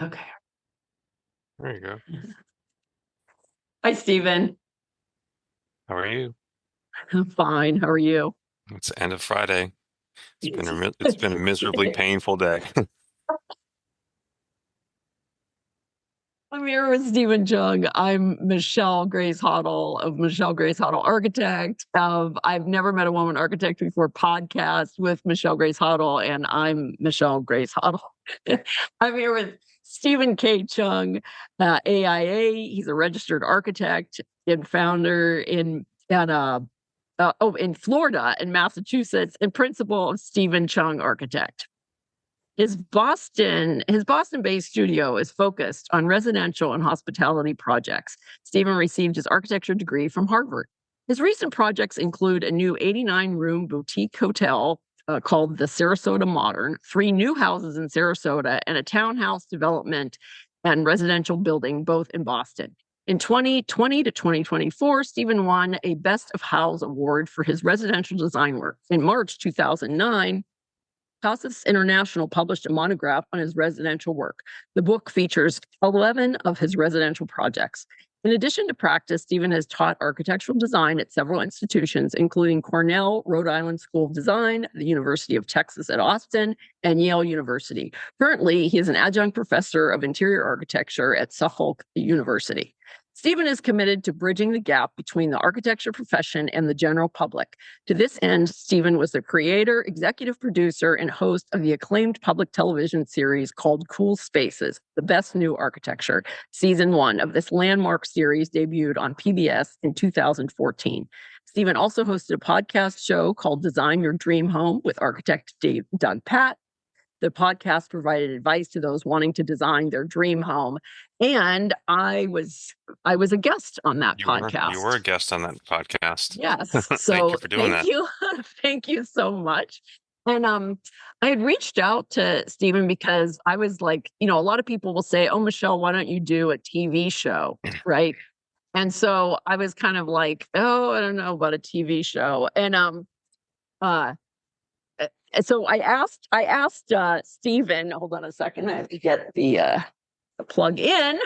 Okay. There you go. Hi, Stephen. How are you? I'm fine. How are you? It's the end of Friday. It's been a miserably painful day. I'm here with Stephen Chung. I'm Michelle Grace Hoddle of Michelle Grace Hoddle Architect. I've never met a woman architect before podcast with Michelle Grace Hoddle, and I'm Michelle Grace Hoddle. I'm here with Stephen K. Chung, AIA. He's a registered architect and founder in Florida and Massachusetts, and principal of Stephen Chung Architect. His Boston-based studio is focused on residential and hospitality projects. Stephen received his architecture degree from Harvard. His recent projects include a new 89-room boutique hotel called the Sarasota Modern, 3 new houses in Sarasota, and a townhouse development and residential building, both in Boston. In 2020 to 2024, Stephen won a Best of Houzz award for his residential design work. In March 2009, Casas International published a monograph on his residential work. The book features 11 of his residential projects. In addition to practice, Stephen has taught architectural design at several institutions, including Cornell, Rhode Island School of Design, the University of Texas at Austin, and Yale University. Currently, he is an adjunct professor of interior architecture at Suffolk University. Stephen is committed to bridging the gap between the architecture profession and the general public. To this end, Stephen was the creator, executive producer, and host of the acclaimed public television series called Cool Spaces, The Best New Architecture. Season 1 of this landmark series debuted on PBS in 2014. Stephen also hosted a podcast show called Design Your Dream Home with architect Doug Patt. The podcast provided advice to those wanting to design their dream home. And I was a guest on that podcast. You were a guest on that podcast. Yes. So thank you for doing that. You. Thank you so much. And I had reached out to Stephen because I was like, a lot of people will say, "Oh, Michelle, why don't you do a TV show?" Right. And so I was kind of like, "Oh, I don't know about a TV show." And so I asked Stephen, hold on a second, I have to get the plug in.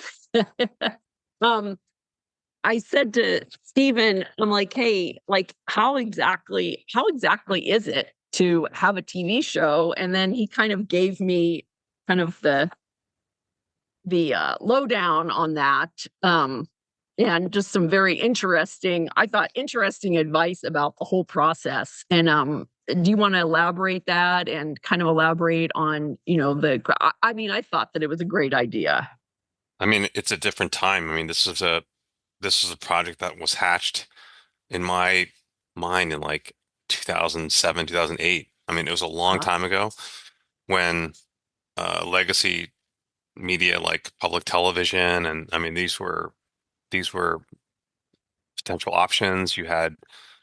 I said to Stephen, I'm like, hey, like how exactly is it to have a TV show? And then he kind of gave me kind of the lowdown on that. And just some very interesting advice about the whole process. And do you want to elaborate that and kind of elaborate on, I thought that it was a great idea. I mean, it's a different time. I mean, this is a project that was hatched in my mind in like 2007, 2008. I mean, it was a long time ago when legacy media like public television, and I mean, these were potential options. You had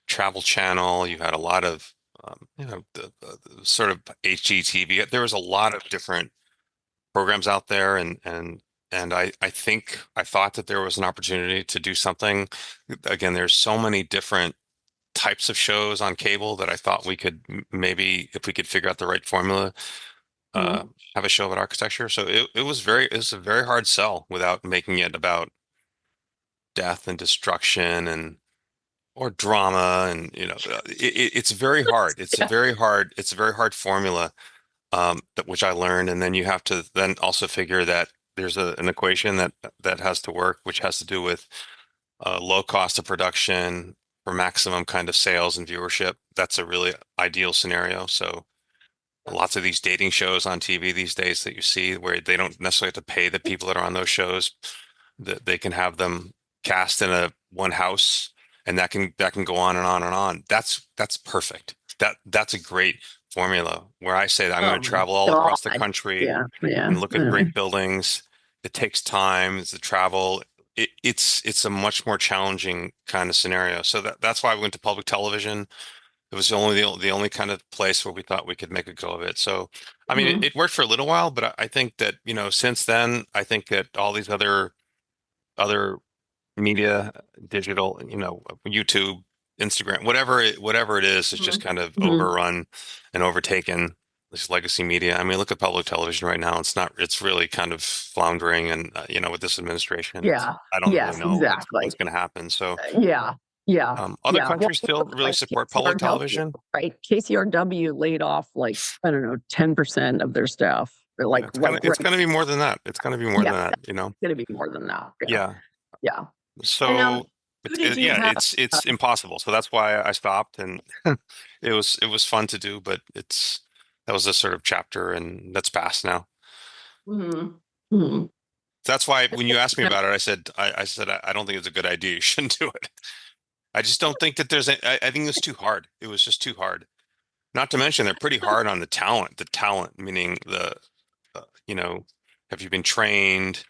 Travel Channel, you had a lot of the sort of HGTV. There was a lot of different programs out there, and I thought that there was an opportunity to do something. Again, there's so many different types of shows on cable that I thought we could maybe, if we could figure out the right formula, have a show about architecture. So it was a very hard sell without making it about death and destruction or drama, and it's very hard. It's a very hard formula, which I learned. And then you have to then also figure that there's an equation that has to work, which has to do with low cost of production for maximum kind of sales and viewership. That's a really ideal scenario. So lots of these dating shows on TV these days that you see, where they don't necessarily have to pay the people that are on those shows, that they can have them cast in one house, and that can go on and on and on. That's perfect. That's a great formula, where I say that I'm going to travel all across the country and look at great buildings. It takes time. It's the travel. It's a much more challenging kind of scenario. So that's why we went to public television. It was the only kind of place where we thought we could make a go of it. So, I mean, it worked for a little while, but I think that, since then, I think that all these other media, digital, YouTube, Instagram, whatever it is, it's just kind of overrun and overtaken this legacy media. I mean, look at public television right now. It's really kind of floundering. And, with this administration, Yeah. I don't really Yes, know exactly. what's going to happen. So, Yeah. Yeah. other Yeah. Well, countries still really like support public KCRW, television. right? KCRW laid off like, I don't know, 10% of their staff. They're Yeah, like it's right. gonna be more than that. It's gonna be more Yeah, than that, it's gonna be more than that. Yeah. Yeah. Yeah. And So who did you yeah, have? it's impossible. So that's why I stopped, and it was fun to do, but that was a sort of chapter, and that's past now. Mhm. Mhm. That's why when you asked me about it, I don't think it's a good idea. You shouldn't do it. I just don't think that I think it's too hard. It was just too hard. Not to mention they're pretty hard on the talent. The talent, meaning you know, have you been trained?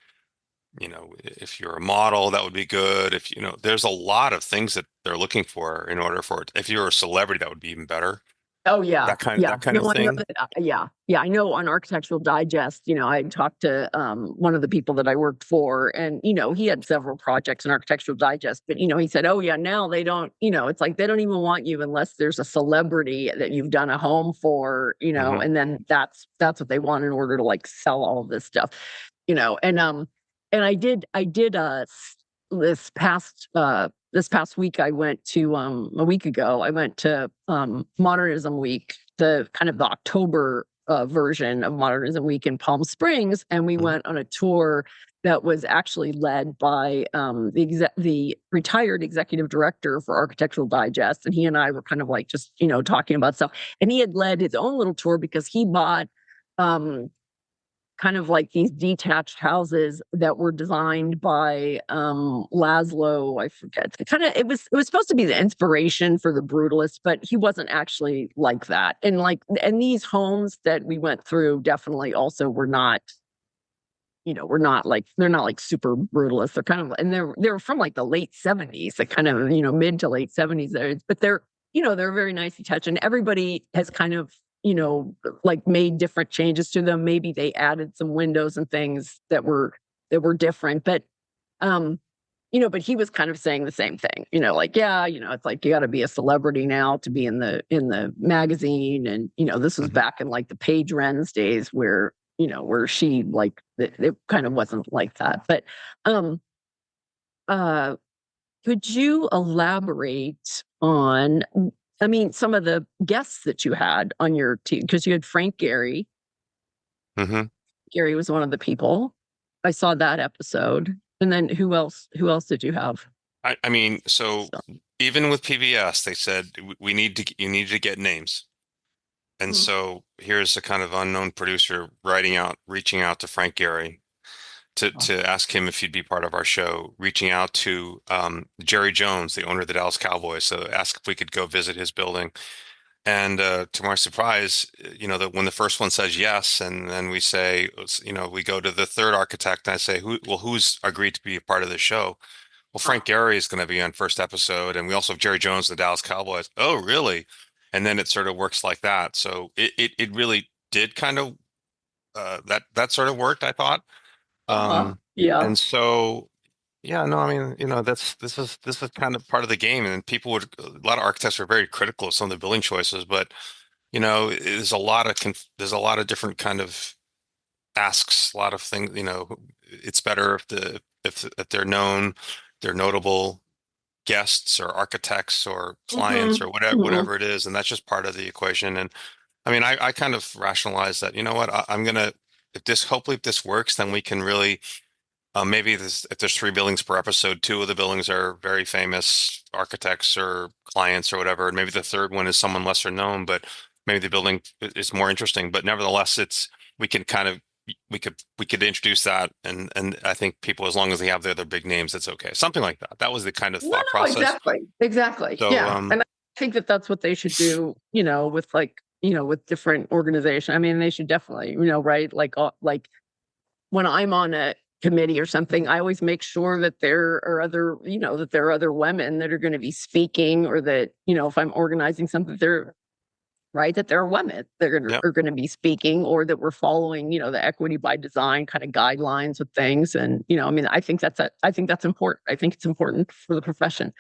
If you're a model, that would be good. If there's a lot of things that they're looking for in order for it. If you're a celebrity, that would be even better. Oh yeah, yeah. That kind of No, I know thing. that. Yeah, yeah. I know on Architectural Digest, I talked to one of the people that I worked for, and he had several projects in Architectural Digest, but he said, "Oh yeah, now they don't. It's like they don't even want you unless there's a celebrity that you've done a home for, Hmm. and then that's what they want in order to like sell all of this stuff, and I did this past week I went to a week ago I went to Modernism Week, the kind of the October version of Modernism Week in Palm Springs, and we Hmm. went on a tour that was actually led by the retired executive director for Architectural Digest, and he and I were kind of like just talking about stuff, and he had led his own little tour because he bought um kind of like these detached houses that were designed by Laszlo, I forget. It was supposed to be the inspiration for the brutalists, but he wasn't actually like that. And these homes that we went through definitely also were not, we're not like they're not like super brutalist. They're kind of and they're from like the late 70s, the kind of mid to late 70s there. But they're very nicely touched. And everybody has kind of, like made different changes to them. Maybe they added some windows and things that were different. But he was kind of saying the same thing, like, yeah, it's like you gotta be a celebrity now to be in the magazine. And this was Hmm. back in like the Paige Ren's days where she like it kind of wasn't like that. But um uh could you elaborate on, I mean, some of the guests that you had on your team? Because you had Frank Gehry. Hmm. Gehry was one of the people. I saw that episode. And then who else did you have? I mean, so So, even with PBS, they said you need to get names. And mhm. so here's a kind of unknown producer reaching out to Frank Gehry to ask him if he'd be part of our show, reaching out to Jerry Jones, the owner of the Dallas Cowboys, so ask if we could go visit his building. And to my surprise, that when the first one says yes, and then we say, we go to the third architect, and I say, who's agreed to be a part of the show? Well, Frank Gehry is going to be on first episode, and we also have Jerry Jones, the Dallas Cowboys. Oh, really? And then it sort of works like that. So it really did kind of that sort of worked, I thought. Uh-huh. Um, Yeah. and so yeah, no, I mean, this is kind of part of the game, and a lot of architects are very critical of some of the building choices, but there's a lot of different kind of asks, a lot of things. It's better if they're known, they're notable guests or architects or clients or Hmm. Hmm. whatever it is, and that's just part of the equation. And I mean, I kind of rationalize that, I'm gonna hopefully if this works, then we can really maybe if there's three buildings per episode, two of the buildings are very famous architects or clients or whatever, and maybe the third one is someone lesser known, but maybe the building is more interesting. But nevertheless, we can kind of we could introduce that, and I think people, as long as they have the other big names, it's okay. Something like that. That was the kind of No, thought no, process. exactly. Exactly. So Yeah. And I think that that's what they should do, with like, with different organizations. I mean, they should definitely, right? Like when I'm on a committee or something, I always make sure that there are other women that are going to be speaking, or that, if I'm organizing something, they're right, that there are women that yeah. are going to be speaking, or that we're following, the equity by design kind of guidelines of things. And, I mean, I think that's important. I think it's important for the profession.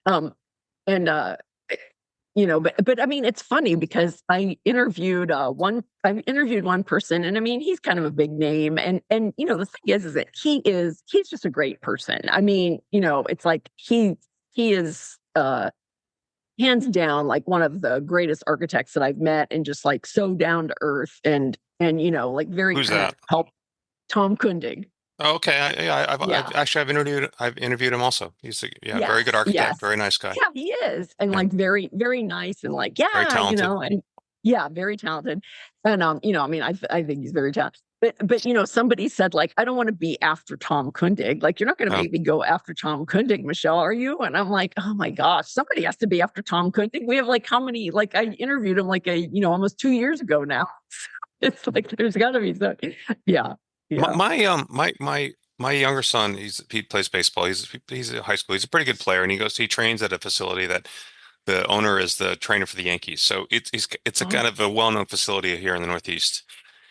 Um, and but I mean, it's funny because I interviewed one person, and I mean, he's kind of a big name, and the thing is that he's just a great person. I mean, it's like he is hands down like one of the greatest architects that I've met, and just like so down to earth, and like very Who's kind of that? help. Tom Kundig. Oh, okay. Yeah. I've interviewed him also. He's a very good Yes. architect, Yes. very nice guy. Yeah, he is. And Yeah, like very, very nice, and like, very yeah, talented. and yeah, very talented. And I mean, I think he's very talented. But somebody said, like, I don't want to be after Tom Kundig. Like, you're not going to Oh, make me go after Tom Kundig, Michelle, are you? And I'm like, oh my gosh, somebody has to be after Tom Kundig. We have like how many, like I interviewed him like almost 2 years ago now. It's like there's gotta be so yeah, my yeah. my my younger son, he plays baseball. He's a high school. He's a pretty good player, and he trains at a facility that the owner is the trainer for the Yankees. So it's a Oh, kind of a well-known facility here in the Northeast.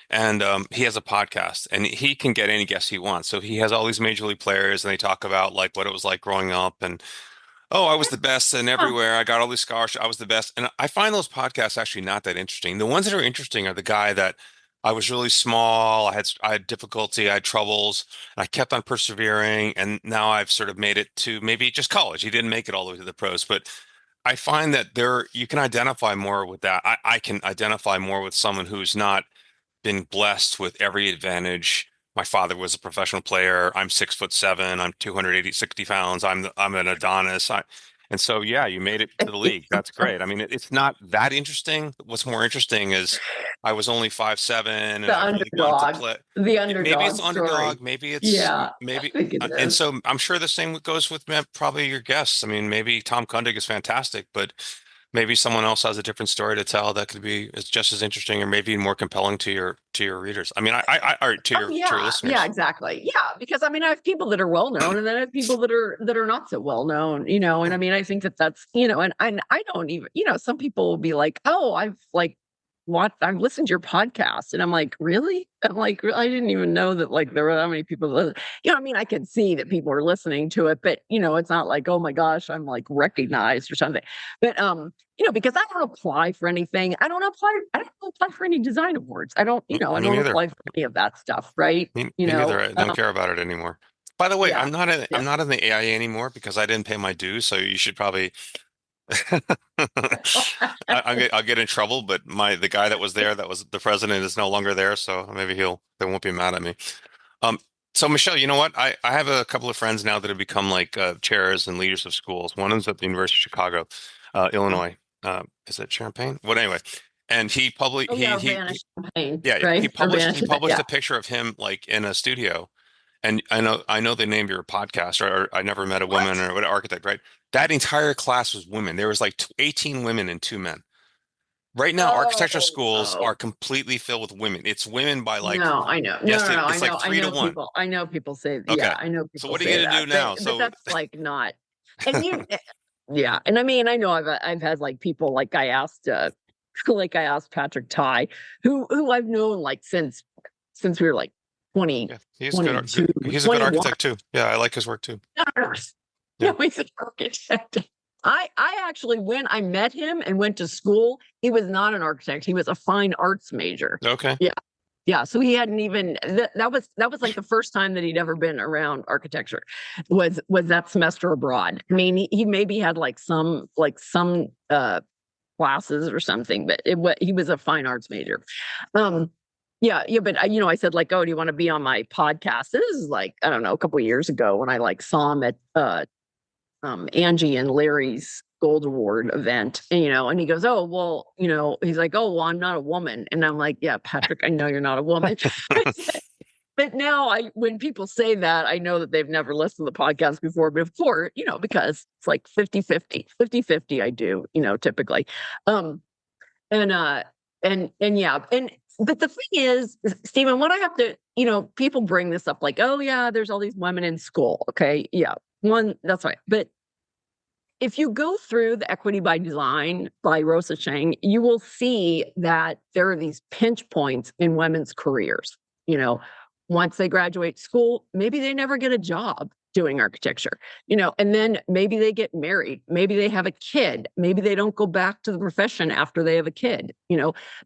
And he has a podcast, and he can get any guest he wants. So he has all these major league players, and they talk about like what it was like growing up, and oh, I was the best and yeah. everywhere. I got all these scholarships. I was the best. And I find those podcasts actually not that interesting. The ones that are interesting are the guy that I was really small. I had difficulty. I had troubles. And I kept on persevering. And now I've sort of made it to maybe just college. He didn't make it all the way to the pros, but I find that you can identify more with that. I can identify more with someone who's not been blessed with every advantage. My father was a professional player. I'm 6'7". I'm 280, 60 pounds. I'm an Adonis. And so, yeah, you made it to the league. That's great. I mean, it's not that interesting. What's more interesting is I was only 5'7", and The I really wanted to underdog, play. the Maybe it's underdog the story. underdog. Maybe it's Yeah, I maybe, think it and is. so I'm sure the same goes with probably your guests. I mean, maybe Tom Kundig is fantastic, but maybe someone else has a different story to tell that could be is just as interesting or maybe more compelling to your readers. I mean, or to Oh your yeah, listeners. exactly. Yeah, because I mean, I have people that are well known, and then I have people that are not so well known. And I mean, I think that that's and I don't even some people will be like, oh, I've listened to your podcast, and I'm like, really? I'm like, I didn't even know that like there were that many people. I mean, I can see that people are listening to it, but it's not like, oh my gosh, I'm like recognized or something. But because I don't apply for anything. I don't apply for any design awards. I Me don't neither. apply for any of that stuff, right? Me neither. I don't care about it anymore. By the way, Yeah. I'm Yeah. not in the AIA anymore because I didn't pay my dues. So you should probably. I'll get in trouble, but the guy that was there, that was the president, is no longer there. So maybe they won't be mad at me. Um, so Michelle, you know what? I have a couple of friends now that have become like chairs and leaders of schools. One is at the University of Chicago, Illinois. Is it Champaign? Well, anyway, and Oh yeah, Urbana Champaign, yeah, right? Urbana he Champagne. published Yeah. a picture of him like in a studio. And I know they named your podcast, or I never met a woman What? or what architect, right? That entire class was women. There was like 18 women and 2 men. Right now, architecture Oh, schools oh. are completely filled with women. It's women by like, No, I know. No, yes, no, no. it's like I three to know one. people. I know people say, yeah, Okay. I know So people what are you say going to that. do But now? but So, that's like not. And yeah. And I mean, I know I've had like people like I asked like I asked Patrick Ty, who I've known like since we were like 20, yeah, he's a 22, he's a good 21. architect too. Yeah, I like his work too. Yeah. No, he's an architect. I actually, when I met him and went to school, he was not an architect. He was a fine arts major. Okay. Yeah. Yeah. So he hadn't even that was like the first time that he'd ever been around architecture was that semester abroad. I mean, he maybe had like some classes or something, but he was a fine arts major. Yeah, yeah, but I said like, oh, do you want to be on my podcast? This is like, I don't know, a couple of years ago when I like saw him at Angie and Larry's Gold Award event, and he goes, oh, well, he's like, oh, well, I'm not a woman. And I'm like, yeah, Patrick, I know you're not a woman. But now when people say that, I know that they've never listened to the podcast before, but of course, because it's like 50-50 I do, typically. Um, and yeah, but the thing is, Stephen, what I have to, people bring this up like, oh yeah, there's all these women in school. Okay. Yeah. One, that's right. But if you go through the Equity by Design by Rosa Chang, you will see that there are these pinch points in women's careers. Once they graduate school, maybe they never get a job. doing architecture, and then maybe they get married, maybe they have a kid, maybe they don't go back to the profession after they have a kid,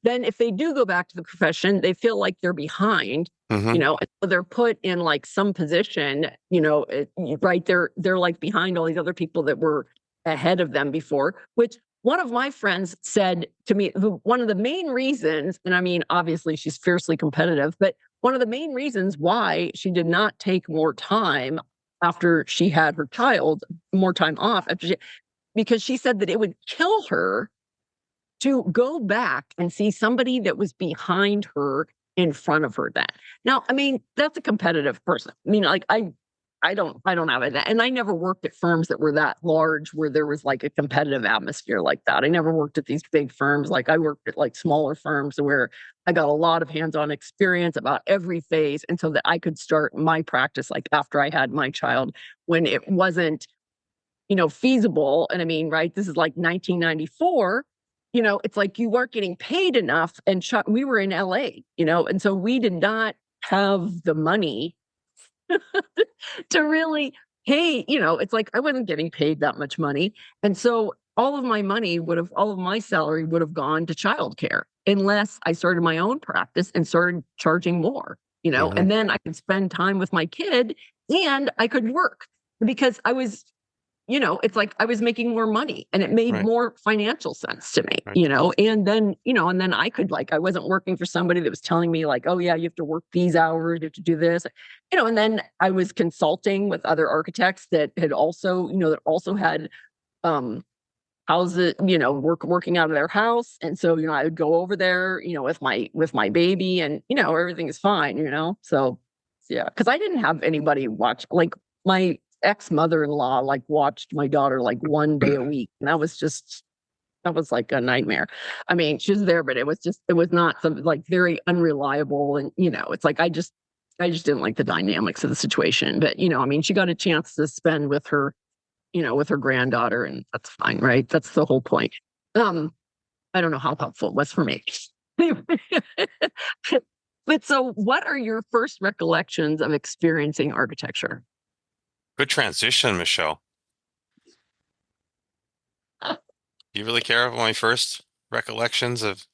then if they do go back to the profession, they feel like they're behind, Mm-hmm. and so they're put in like some position, right? They're like behind all these other people that were ahead of them before, which one of my friends said to me, one of the main reasons, and I mean, obviously she's fiercely competitive, but one of the main reasons why she did not take more time after she had her child, more time off because she said that it would kill her to go back and see somebody that was behind her in front of her then. Now, I mean, that's a competitive person. I mean, like I don't have it. And I never worked at firms that were that large where there was like a competitive atmosphere like that. I never worked at these big firms. Like I worked at like smaller firms where I got a lot of hands-on experience about every phase. And so that I could start my practice like after I had my child when it wasn't, feasible. And I mean, right, this is like 1994. It's like you weren't getting paid enough. And we were in LA, and so we did not have the money to really pay, it's like I wasn't getting paid that much money. And so all of my salary would have gone to childcare unless I started my own practice and started charging more, Mm-hmm. and then I could spend time with my kid and I could work because I was, it's like I was making more money and it made Right. more financial sense to me, Right. and then I could I wasn't working for somebody that was telling me like, oh yeah, you have to work these hours, you have to do this, and then I was consulting with other architects that had also, that also had houses, working out of their house. And so, I would go over there, with my baby and, everything is fine, So yeah, because I didn't have anybody watch, like my ex-mother-in-law like watched my daughter like one day a week. And that was like a nightmare. I mean, she was there, but it was not some like very unreliable. And, it's like I just didn't like the dynamics of the situation. But, I mean, she got a chance to spend with her, with her granddaughter, and that's fine, right? That's the whole point. I don't know how helpful it was for me. But so what are your first recollections of experiencing architecture? Good transition, Michelle. You really care about my first recollections of?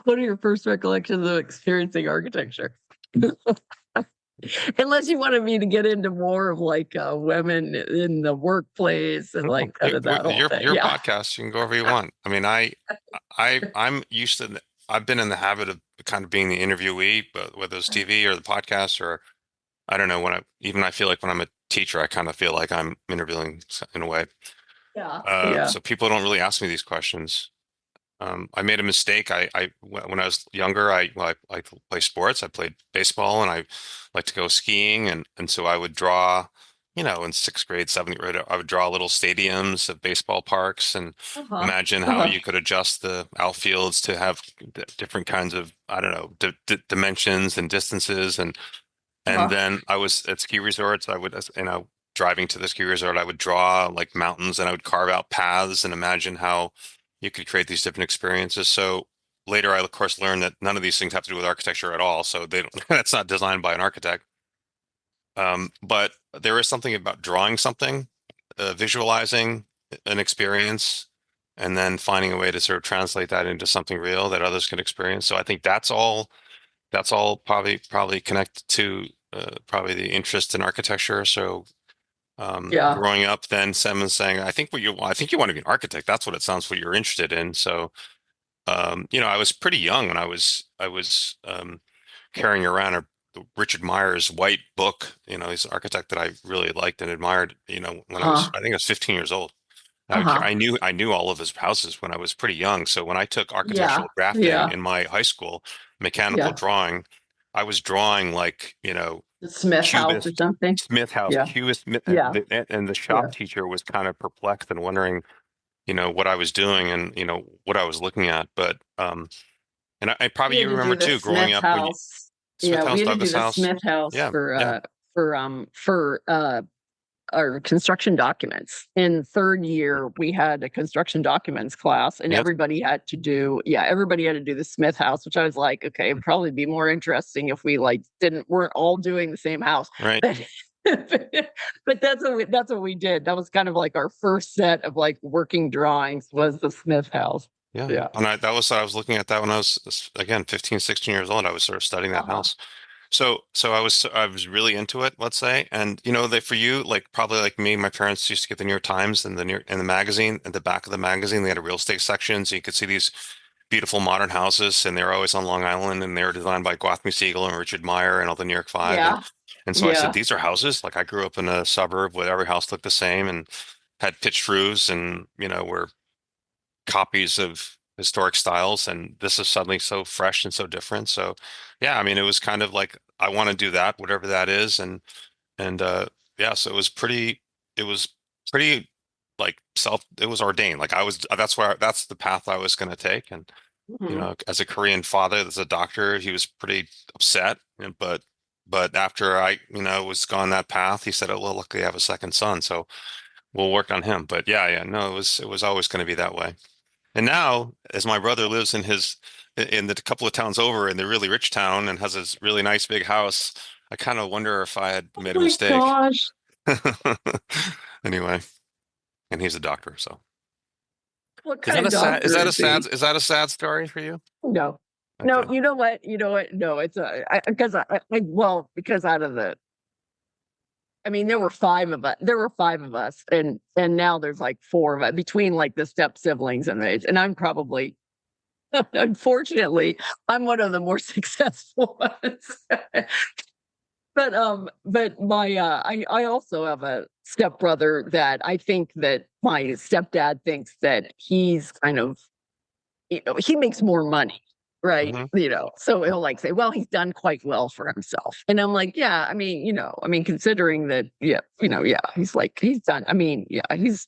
What are your first recollections of experiencing architecture? Unless you wanted me to get into more of like women in the workplace and like kind of that whole thing. Your Yeah. podcast, you can go wherever you want. I mean, I'm used to. I've been in the habit of kind of being the interviewee, but whether it's TV or the podcast, or I don't know, I feel like when I'm a teacher, I kind of feel like I'm interviewing in a way. Yeah. Yeah. So people don't really ask me these questions. I made a mistake. When I was younger, I play sports. I played baseball, and I like to go skiing, and so I would draw, in sixth grade, seventh grade, I would draw little stadiums of baseball parks and Uh-huh. imagine how you could adjust the outfields to have different kinds of, I don't know, dimensions and distances, and Uh-huh. then I was at ski resorts. Driving to the ski resort, I would draw like mountains and I would carve out paths and imagine how you could create these different experiences. So later, I of course learned that none of these things have to do with architecture at all. So they don't, that's not designed by an architect. But there is something about drawing something, visualizing an experience, and then finding a way to sort of translate that into something real that others can experience. So I think that's all. That's all probably connected to probably the interest in architecture. So Yeah. growing up, then someone saying, I think you want to be an architect. That's what it sounds what you're interested in." So I was pretty young when I was carrying around the Richard Myers white book. He's an architect that I really liked and admired. When I think I was 15 years old. Uh-huh. I knew all of his houses when I was pretty young. So when I took Yeah. architectural drafting Yeah. in my high school, mechanical Yeah. drawing, I was drawing like, The Smith House or cubist, something. Smith House, Yeah. cubist, Yeah. and the Yeah. shop teacher was kind of perplexed and wondering, what I was doing and, what I was looking at. But, and We probably had you to do remember the too, growing Smith up when you, House. Smith Yeah, we House, had to do Douglas the House. Smith House Yeah, yeah, for our construction documents. In third year, we had a construction documents class, and yep, everybody had to do the Smith House, which I was like, okay, it'd probably be more interesting if we like weren't all doing the same house. right. But But that's what we did. That was kind of like our first set of like working drawings was the Smith house. Yeah. Yeah. And I was looking at that when I was, again, 15, 16 years old. I was sort of studying that Uh-huh. house. So I was really into it, let's say. And you know, that for you, like probably like me, my parents used to get the New York Times and the magazine. At the back of the magazine, they had a real estate section, so you could see these beautiful modern houses, and they were always on Long Island, and they were designed by Gwathmey Siegel and Richard Meyer and all the New York Five. Yeah. And so I said, Yeah. these are houses. Like I grew up in a suburb where every house looked the same and had pitched roofs, and you know, were copies of historic styles, and this is suddenly so fresh and so different. So yeah, I mean, it was kind of like I want to do that, whatever that is, and yeah, so it was pretty like it was ordained. Like I was that's the path I was going to take. And you Mhm. know, as a Korean father, as a doctor, he was pretty upset, but after I, you know, was gone that path, he said, "Oh, well, luckily I have a second son, so we'll work on him." But yeah, no, it was always going to be that way. And now, as my brother lives in the couple of towns over in the really rich town and has this really nice big house, I kind of wonder if I had Oh made a my mistake. gosh. Anyway, and he's a doctor, so What kind of doctor is he? is that a sad story for you? No. No, Okay. you know what? You know what? No, it's because well, because out of the I mean, there were five of us. There were five of us, and now there's like four of us between like the step siblings and age. And I'm probably, unfortunately, I'm one of the more successful ones. But my I also have a stepbrother that I think that my stepdad thinks that he's kind of, he makes more money, right? Hmm. So he'll like say, well, he's done quite well for himself. And I'm like, yeah, I mean, considering that, yeah, yeah, he's like, he's done. I mean, yeah, he's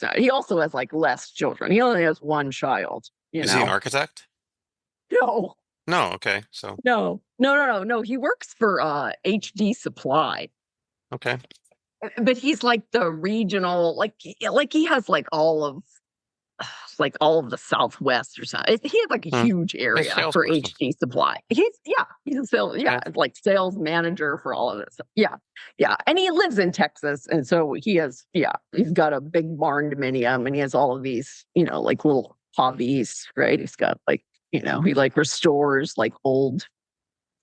not, he also has like less children. He only has one child, you Is he an know. architect? No, No. Okay. So, no. He works for HD Supply. okay. But he's like the regional, like he has like all of the Southwest or something. He has like a Hmm. huge He's a area for salesperson. HD Supply. He's a sales, yeah, Okay. like sales manager for all of this. Yeah, yeah, and he lives in Texas, and so he's got a big barn dominium, and he has all of these, like little hobbies, right? He's got like, he like restores like old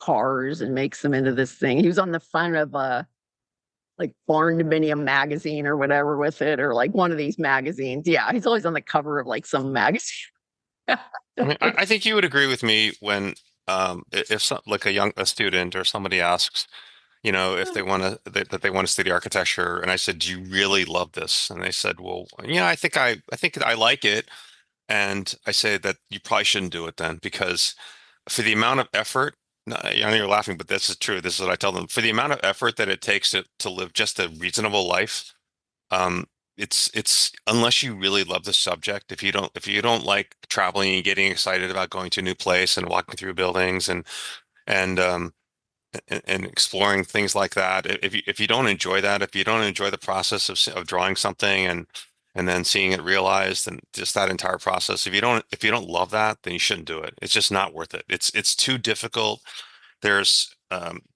cars and makes them into this thing. He was on the front of like Barn Dominium magazine or whatever with it, or like one of these magazines. Yeah, he's always on the cover of like some magazine. I mean, I think you would agree with me when, if some, like a student or somebody asks, you know, if they want to, that they want to study architecture. And I said, "Do you really love this?" And they said, "Well, yeah, I think I like it." And I say that you probably shouldn't do it then, because for the amount of effort, no, I know you're laughing, but this is true. This is what I tell them. For the amount of effort that it takes to live just a reasonable life, um, it's unless you really love the subject, if you don't like traveling and getting excited about going to a new place and walking through buildings and and exploring things like that, if you don't enjoy that, if you don't enjoy the process of drawing something and then seeing it realized and just that entire process, if you don't love that, then you shouldn't do it. It's just not worth it. It's too difficult. There's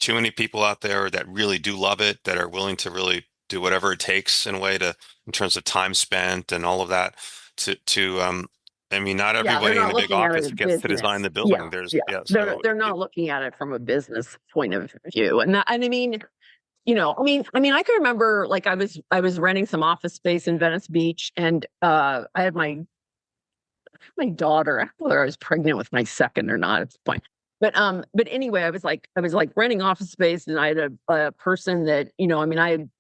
too many people out there that really do love it, that are willing to really do whatever it takes in a way to, in terms of time spent and all of that, to I mean, not Yeah, they're everybody in not the big looking at it office as gets to design business. the building. Yeah, There's, yeah. yeah, They're so they're not looking at it from a business point of view. And I mean, I can remember like I was renting some office space in Venice Beach, and I had my daughter. I don't know whether I was pregnant with my second or not at this point. But anyway, I was like renting office space, and I had a person that, I had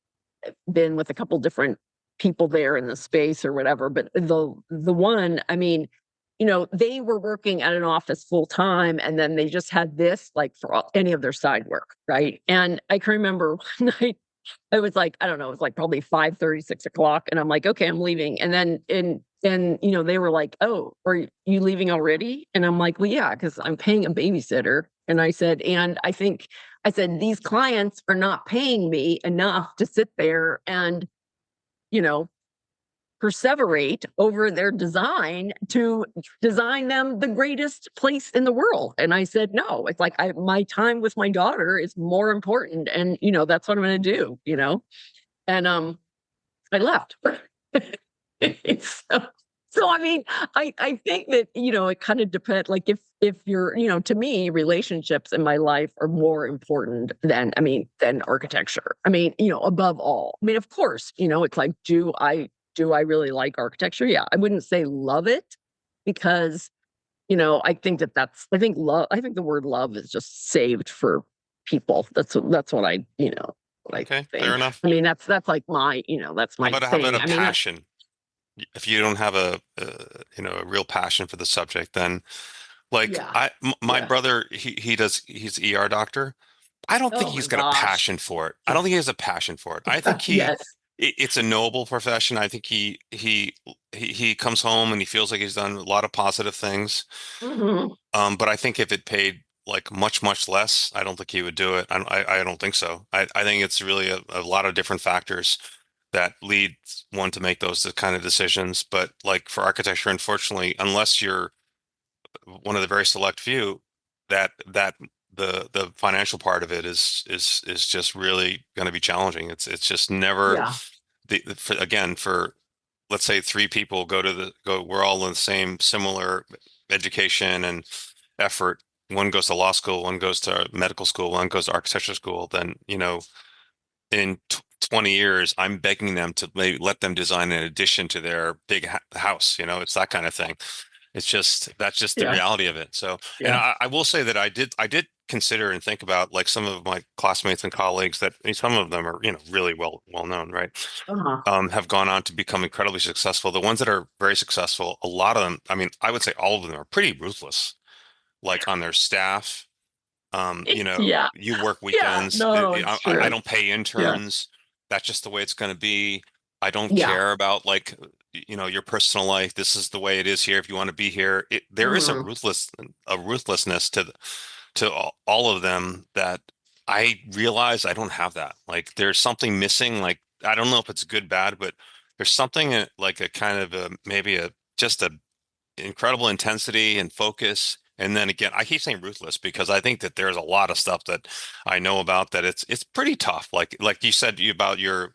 been with a couple different people there in the space or whatever. But the one, they were working at an office full time, and then they just had this like for any of their side work, right? And I can remember one night it was like, I don't know, it was like probably 5:30, 6 o'clock. And I'm like, okay, I'm leaving. And then they were like, oh, are you leaving already? And I'm like, well, yeah, because I'm paying a babysitter. And I said, these clients are not paying me enough to sit there and, you know, perseverate over their design to design them the greatest place in the world. And I said, no, it's like my time with my daughter is more important. And, that's what I'm going to do, and I left. So I mean, I think that, it kind of depends. Like if you're, to me, relationships in my life are more important than architecture. Above all. Of course, it's like, do I really like architecture? Yeah. I wouldn't say love it because, I think I think the word love is just saved for people. That's what I, what I Okay, think. fair enough. That's like my, that's my How about thing. a passion? If you don't have a real passion for the subject, then like Yeah. my Yeah. brother, he's ER doctor. I don't think Oh my he's got a gosh. passion for it. I don't think he has a passion for it. I think Yes. it's a noble profession. I think he comes home and he feels like he's done a lot of positive things. Hmm. But I think if it paid like much less, I don't think he would do it. I don't think so. I think it's really a lot of different factors that lead one to make those kind of decisions. But like for architecture, unfortunately, unless you're one of the very select few, that the financial part of it is just really going to be challenging. It's just never Yeah. for let's say three people we're all in the same similar education and effort. One goes to law school, one goes to medical school, one goes to architecture school. Then, in 20 years, I'm begging them to maybe let them design an addition to their big house. It's that kind of thing. That's just the Yeah. reality of it. So, and Yeah. I will say that I did consider and think about like some of my classmates and colleagues that some of them are, really well known, right? Uh-huh. Have gone on to become incredibly successful. The ones that are very successful, a lot of them, I would say all of them are pretty ruthless, like on their staff. Yeah. You work Yeah. weekends. No, it's I true. don't pay Yeah. interns. That's just the way it's going to be. I don't Yeah. care about like, your personal life. This is the way it is here. If you want to be here, there is Hmm. a ruthlessness to all of them that I realize I don't have that. Like, there's something missing. Like, I don't know if it's good, bad, but there's something like a kind of maybe just a incredible intensity and focus. And then again, I keep saying ruthless because I think that there's a lot of stuff that I know about that it's pretty tough. Like you said about your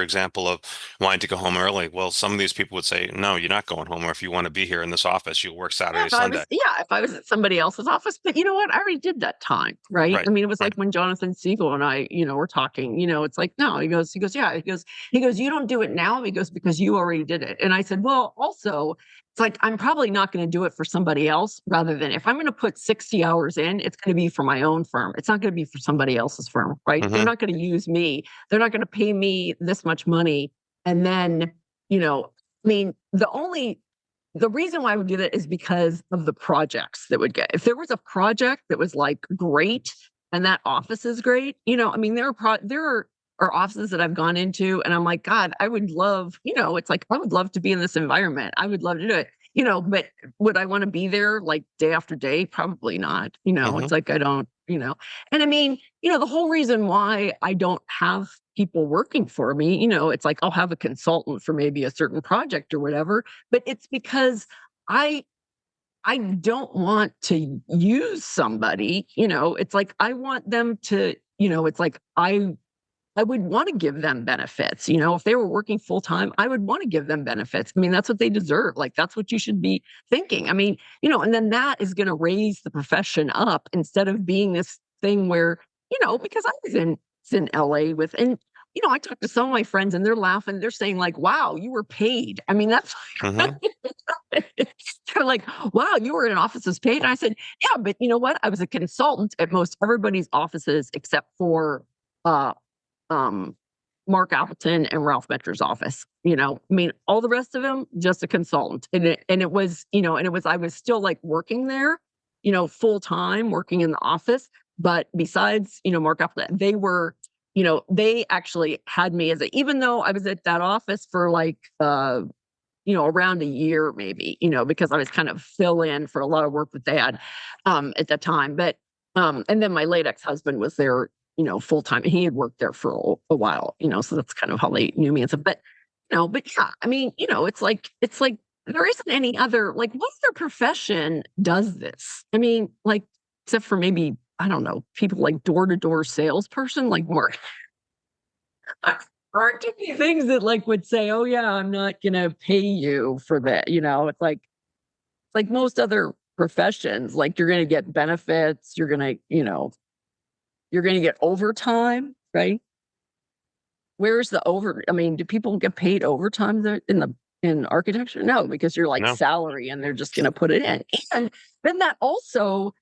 example of wanting to go home early. Well, some of these people would say, no, you're not going home, or if you want to be here in this office, you'll work Yeah, Saturday, Sunday. if I was at somebody else's office, but you know what? I already did that time, right? Right. It was Right. like when Jonathan Siegel and I, were talking, it's like, no, yeah, he goes, you don't do it now. He goes, because you already did it. And I said, well, also, it's like, I'm probably not going to do it for somebody else rather than if I'm going to put 60 hours in, it's going to be for my own firm. It's not going to be for somebody else's firm, right? They're Hmm. not going to use me. They're not going to pay me this much money. And then, the reason why I would do that is because of the projects that would get. If there was a project that was like great and that office is great, there are offices that I've gone into and I'm like, God, I would love, it's like I would love to be in this environment. I would love to do it, but would I want to be there like day after day? Probably not. Hmm. It's like I don't, and the whole reason why I don't have people working for me, it's like I'll have a consultant for maybe a certain project or whatever, but it's because I I don't want to use somebody, it's like I want them to, it's like I would want to give them benefits. If they were working full time, I would want to give them benefits. That's what they deserve. Like, that's what you should be thinking. And then that is going to raise the profession up instead of being this thing where, because I was in LA with, and, I talked to some of my friends and they're laughing. They're saying, like, wow, you were paid. That's Hmm. they're like, wow, you were in an office was paid. And I said, yeah, but you know what? I was a consultant at most everybody's offices except for, uh, um, Mark Appleton and Ralph Metro's office. All the rest of them, just a consultant. And it was, I was still like working there, full time working in the office. But besides, Mark Appleton, they were, they actually had me even though I was at that office for like, around a year, maybe, because I was kind of fill in for a lot of work that they had at that time. But and then my late ex-husband was there, full time. He had worked there for a while, so that's kind of how they knew me and stuff. But but yeah, I mean, it's like there isn't any other, like, what other profession does this? I mean, like, except for maybe, I don't know, people like door-to-door salesperson, like, more aren't too many things that, like, would say, "Oh, yeah, I'm not gonna pay you for that," it's like most other professions, like, you're gonna get benefits, you're gonna get overtime, right? Where's the over I mean, do people get paid overtime there in architecture? No, because you're like No, salary and they're just gonna put it in. And then that also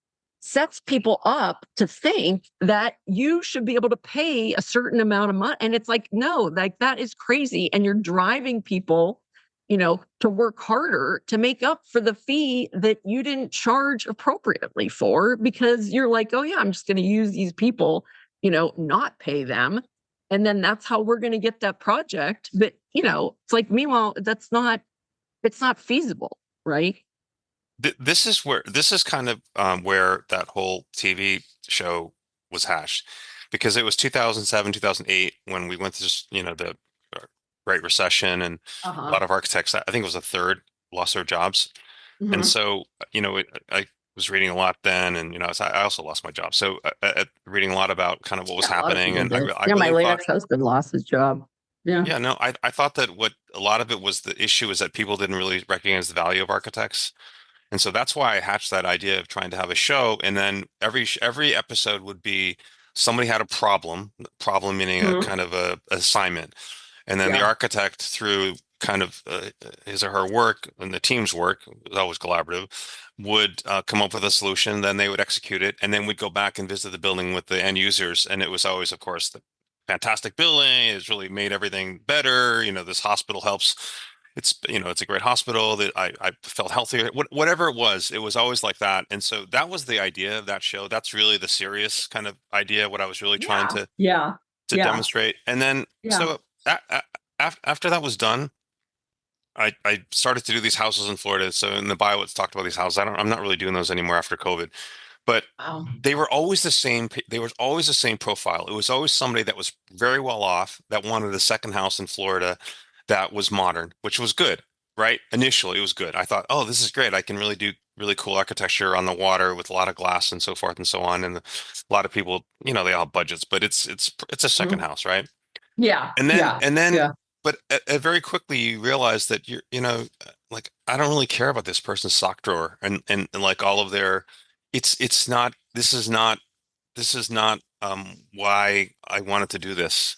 sets people up to think that you should be able to pay a certain amount of money. And it's like, no, like that is crazy. And you're driving people, to work harder to make up for the fee that you didn't charge appropriately for because you're like, oh yeah, I'm just gonna use these people, not pay them, and then that's how we're going to get that project. But it's like, meanwhile, it's not feasible, right? this is kind of where that whole TV show was hashed, because it was 2007, 2008 when we went to just, the Great Recession, and a Uh-huh. lot of architects, I think it was a third, lost their jobs. And Hmm. so, I was reading a lot then, and I also lost my job. So, reading a lot about kind of what was Yeah, a lot of happening, people and did. I Yeah, my really late thought, ex-husband lost his job. Yeah. yeah, no, I thought that what a lot of it was, the issue is that people didn't really recognize the value of architects. And so that's why I hatched that idea of trying to have a show, and then every episode would be somebody had a problem meaning a Mhm. kind of a assignment, and then the Yeah. architect, through kind of his or her work and the team's work, it was always collaborative, would come up with a solution. Then they would execute it, and then we'd go back and visit the building with the end users, and it was always, of course, the fantastic building. It's really made everything better. This hospital helps. It's a great hospital that I felt healthier. Whatever it was always like that. And so that was the idea of that show. That's really the serious kind of idea, what I was really trying Yeah. Yeah. to Yeah. demonstrate. And then, Yeah. so after that was done, I started to do these houses in Florida. So in the bio, it's talked about these houses. I'm not really doing those anymore after COVID, but Wow. they were always the same. They were always the same profile. It was always somebody that was very well off, that wanted a second house in Florida that was modern, which was good, right? Initially, it was good. I thought, oh, this is great. I can really do really cool architecture on the water with a lot of glass and so forth and so on. And a lot of people, they all have budgets, but it's a second Mhm. house, right? Yeah. And then Yeah. and then Yeah. but very quickly you realize that like, I don't really care about this person's sock drawer, and like all of their, it's not this is not why I wanted to do this,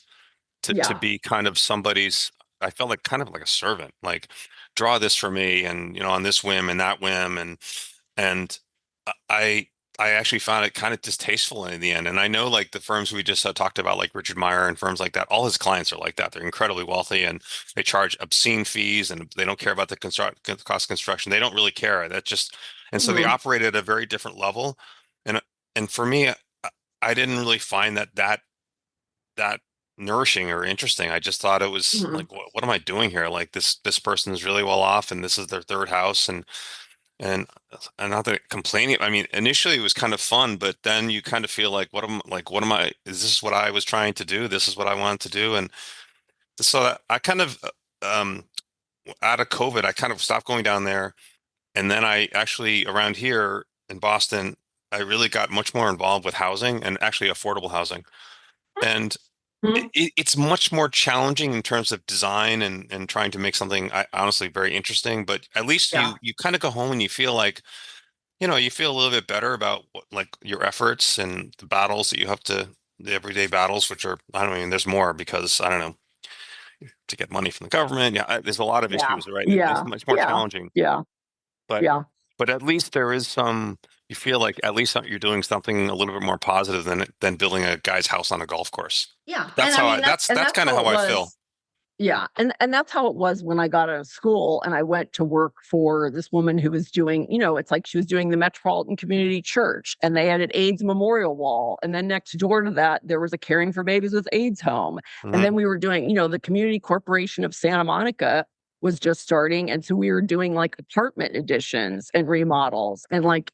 to Yeah. be kind of somebody's. I felt like kind of like a servant, like, draw this for me, and on this whim and that whim, and I I actually found it kind of distasteful in the end. And I know, like, the firms we just talked about, like Richard Meyer and firms like that, all his clients are like that. They're incredibly wealthy, and they charge obscene fees, and they don't care about the cost of construction. They don't really care. That just And so they Mhm. operate at a very different level. And for me, I didn't really find that nourishing or interesting. I just thought it was Mhm. like, what am I doing here? Like, this person is really well off, and this is their third house, and not that complaining. I mean, initially it was kind of fun, but then you kind of feel like, what am I? Is this what I was trying to do? This is what I wanted to do, and so I kind of, um, out of COVID, I kind of stopped going down there, and then I actually, around here in Boston, I really got much more involved with housing, and actually affordable housing. And Mhm. it's much more challenging in terms of design, and trying to make something, honestly, very interesting. But at least Yeah. you kind of go home and you feel like, you feel a little bit better about like your efforts and the battles that you have to, the everyday battles, which are, I don't mean, there's more, because I don't know, to get money from the government. Yeah, there's a lot of Yeah. issues, right? It's Yeah. much more Yeah. challenging, Yeah. but Yeah. at least there is some. You feel like at least you're doing something a little bit more positive than building a guy's house on a golf course. Yeah. And That's I how mean, that's that's kind of how how it I feel. was. Yeah, and that's how it was when I got out of school and I went to work for this woman who was doing, it's like she was doing the Metropolitan Community Church, and they had an AIDS memorial wall. And then next door to that, there was a Caring for Babies with AIDS home. And Hmm. then we were doing, the Community Corporation of Santa Monica was just starting. And so we were doing like apartment additions and remodels. And like,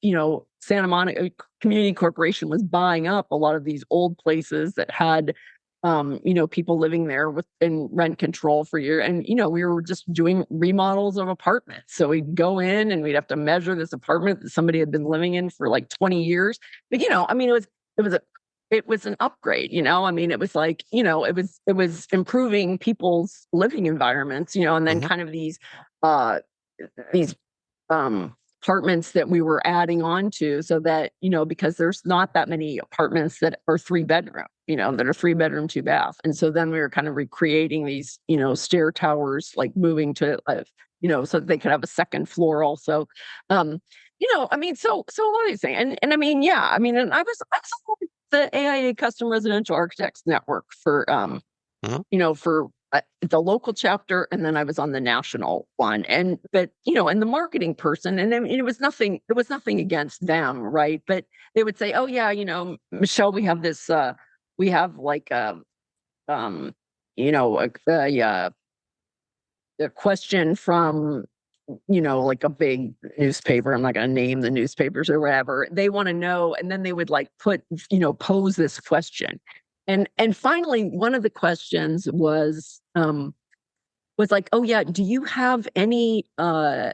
Santa Monica Community Corporation was buying up a lot of these old places that had people living there with in rent control for years. And, we were just doing remodels of apartments. So we'd go in and we'd have to measure this apartment that somebody had been living in for like 20 years. But, it was an upgrade, it was like, it was improving people's living environments, and then Hmm. kind of these apartments that we were adding on to, so that, because there's not that many apartments that are 3 bedroom, that are 3 bedroom, 2 bath. And so then we were kind of recreating these, stair towers, like moving to, so that they could have a second floor also. So a lot of these things. And yeah, and I was on the AIA Custom Residential Architects Network for, Hmm. for the local chapter, and then I was on the national one. And the marketing person, and it was nothing against them, right? But they would say, "Oh yeah, Michelle, we have this, we have like um, a question from." Like a big newspaper. I'm not going to name the newspapers or whatever. They want to know, and then they would like pose this question. And finally, one of the questions was like, "Oh yeah, do you have any have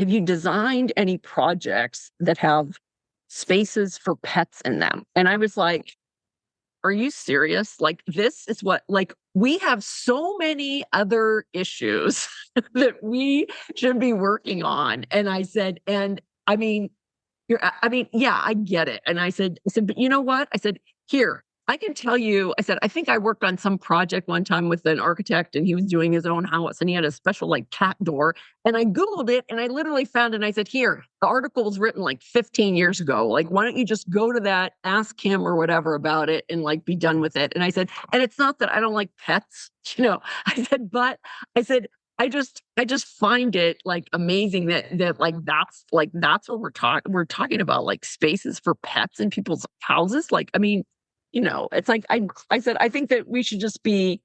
you designed any projects that have spaces for pets in them?" And I was like, "Are you serious? Like, this is what, like, we have so many other issues that we should be working on." And I said, and I mean, yeah, I get it. And I said, but you know what? I said, here, I can tell you, I said, I think I worked on some project one time with an architect, and he was doing his own house, and he had a special like cat door. And I Googled it, and I literally found it. And I said, here, the article was written like 15 years ago. Like, why don't you just go to that, ask him or whatever about it, and like be done with it? And I said, and it's not that I don't like pets, I said, but I said, I just find it like amazing that like that's what we're talking about, like spaces for pets in people's houses. Like, it's like I said, I think that we should just be,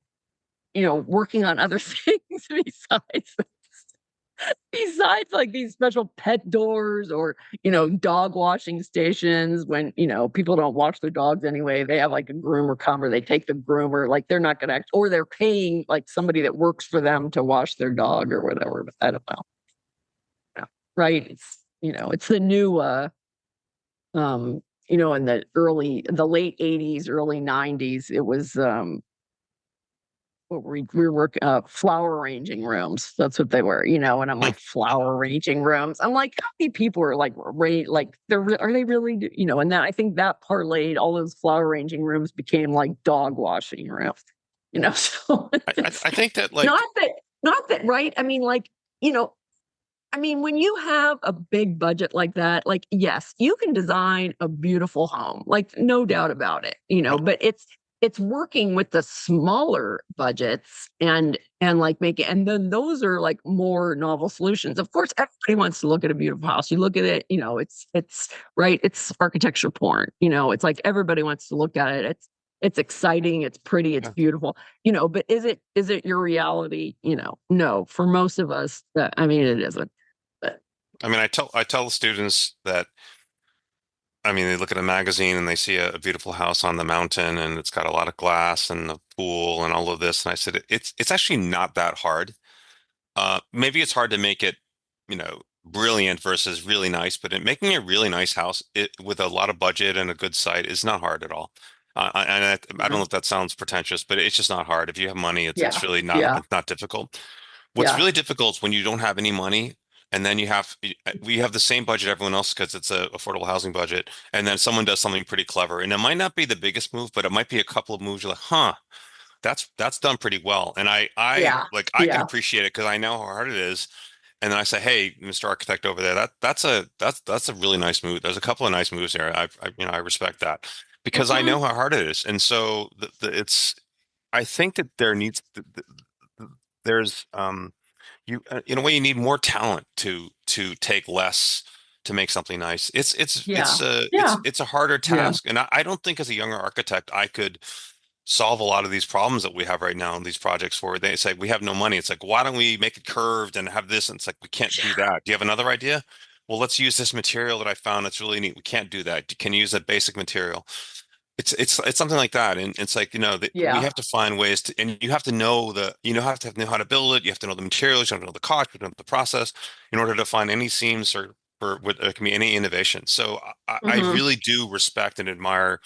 working on other things besides like these special pet doors, or dog washing stations. When people don't wash their dogs anyway, they have like a groomer come, or they take the groomer, like they're not going to or they're paying like somebody that works for them to wash their dog or whatever. But I don't know. Yeah. Right, it's the new in the late 80s, early 90s, it was what we were working, flower arranging rooms. That's what they were, and I'm like, flower arranging rooms. I'm like, how many people are like, like, are they really, and then I think that parlayed, all those flower arranging rooms became like dog washing rooms, so it's I think that not like, that, right? Like, you know, when you have a big budget like that, like, yes, you can design a beautiful home, like, no doubt about it, right. but it's working with the smaller budgets, and like making, and then those are like more novel solutions. Of course, everybody wants to look at a beautiful house. You look at it, it's right, it's architecture porn, it's like everybody wants to look at it. It's exciting, it's pretty, it's Yeah. beautiful, but is it your reality? No, for most of us, it isn't. But I tell the students that, they look at a magazine and they see a beautiful house on the mountain and it's got a lot of glass and the pool and all of this. And I said, it's actually not that hard. Maybe it's hard to make it, brilliant versus really nice, but making a really nice house with a lot of budget and a good site is not hard at all. I don't yeah, know if that sounds pretentious, but it's just not hard. If you have money, it's yeah, really not, yeah, it's not difficult. What's yeah. really difficult is when you don't have any money, and then we have the same budget everyone else because it's a affordable housing budget, and then someone does something pretty clever, and it might not be the biggest move, but it might be a couple of moves. You're like, huh, that's done pretty well, and Yeah, I can yeah. appreciate it because I know how hard it is. And then I say, hey, Mr. Architect over there, that's a really nice move. There's a couple of nice moves there. I respect that because I Mhm. know how hard it is, and so it's. I think that there's in a way you need more talent to take less to make something nice. Yeah, yeah, It's a harder yeah. task, and I don't think as a younger architect I could solve a lot of these problems that we have right now in these projects where they say we have no money. It's like, why don't we make it curved and have this? And it's like, we can't do that. Do you have another idea? Well, let's use this material that I found that's really neat. We can't do that. Can you use a basic material? It's something like that, and it's like, that we Yeah. have to find ways to, and you have to know have to know how to build it. You have to know the materials, you have to know the cost, you have to know the process in order to find any seams or for what can be any innovation. So I Hmm. really do respect and admire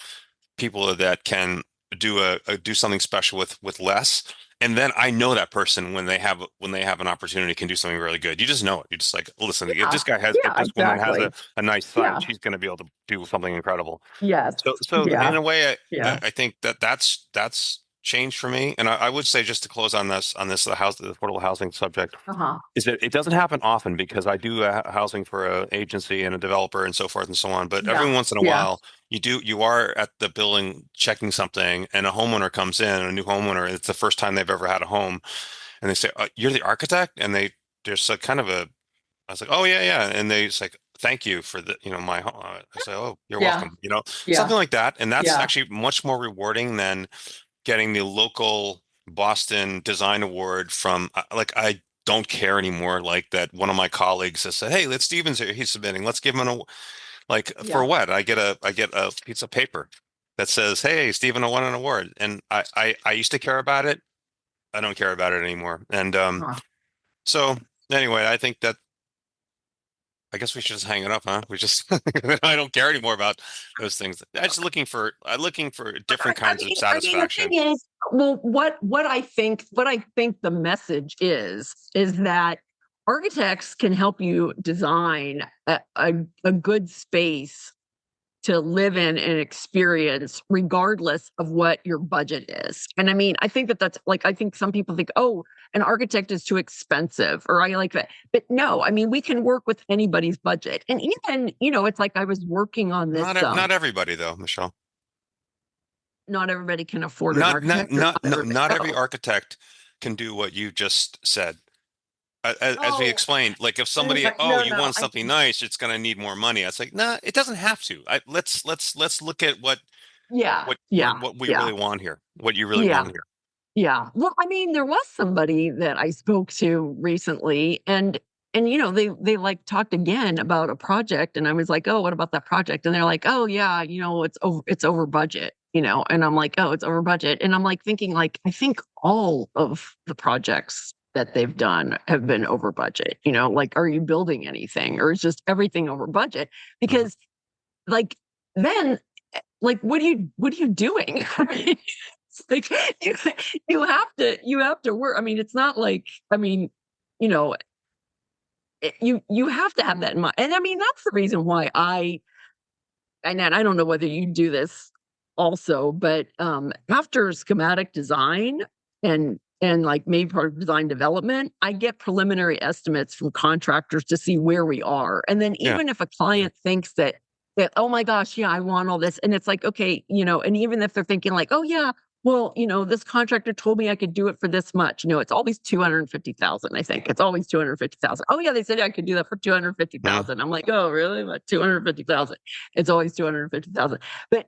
people that can do something special with less. And then I know that person when they have an opportunity can do something really good. You just know it. You just like, listen, Yeah. if Yeah, this woman has exactly. a nice site, Yeah. she's going to be able to do something incredible. Yes. So in Yeah. a way, Yeah. I think that's changed for me. And I would say, just to close on the affordable housing subject, Uh-huh. is that it doesn't happen often because I do housing for an agency and a developer and so forth and so on. But Yeah. every once in a Yeah. while, you are at the building checking something, and a homeowner comes in, a new homeowner, and it's the first time they've ever had a home, and they say, "You're the architect," and there's a kind of a I was like, "Oh, yeah, yeah," and they just like, "Thank you for my home." I say, "Oh, you're Yeah. welcome," Yeah. something like that, and that's Yeah. actually much more rewarding than getting the local Boston Design Award from like I don't care anymore. Like that one of my colleagues has said, "Hey, let's Steven's here. He's submitting. Let's give him an like for Yeah. what?" I get a piece of paper that says, "Hey, Steven won an award," and I used to care about it. I don't care about it anymore. And Uh-huh. so anyway, I think that I guess we should just hang it up, huh? We just I don't care anymore about those things. I'm looking for different kinds of I mean, the satisfaction. thing is, well, what I think the message is that architects can help you design a good space to live in and experience regardless of what your budget is. And I mean, I think that's like, I think some people think, oh, an architect is too expensive or I like that. But no, I mean, we can work with anybody's budget. And even, it's like I was working on this, Not everybody though, Michelle. not everybody can afford an architect or not everybody. Not every Oh, architect can do what you just said. As we oh, explained, like if somebody, oh, no, you no. want something nice, it's going to need more money. It's like, nah, it doesn't have to. Let's look at Yeah, yeah, what we yeah, really want here. What you really yeah. want here. Yeah. Well, I mean, there was somebody that I spoke to recently and they like talked again about a project and I was like, "Oh, what about that project?" And they're like, "Oh, yeah, it's over budget." And I'm like, "Oh, it's over budget." And I'm like thinking like I think all of the projects that they've done have been over budget. Like are you building anything or is just everything over budget? Mhm. Because like then like what are you doing? It's like you, you have to work. I mean, it's not like I mean, you know, you have to have that in mind. And I mean, that's the reason why and I don't know whether you do this also, but after schematic design and like maybe part of design development, I get preliminary estimates from contractors to see where we are. And then Yeah. even if a client thinks that oh my gosh, yeah, I want all this, and it's like okay, and even if they're thinking like, oh yeah, well, this contractor told me I could do it for this much. It's always 250,000. I think it's always 250,000. Oh yeah, they said I could do that for Mhm. 250,000. I'm like, oh really? What 250,000? It's always 250,000. But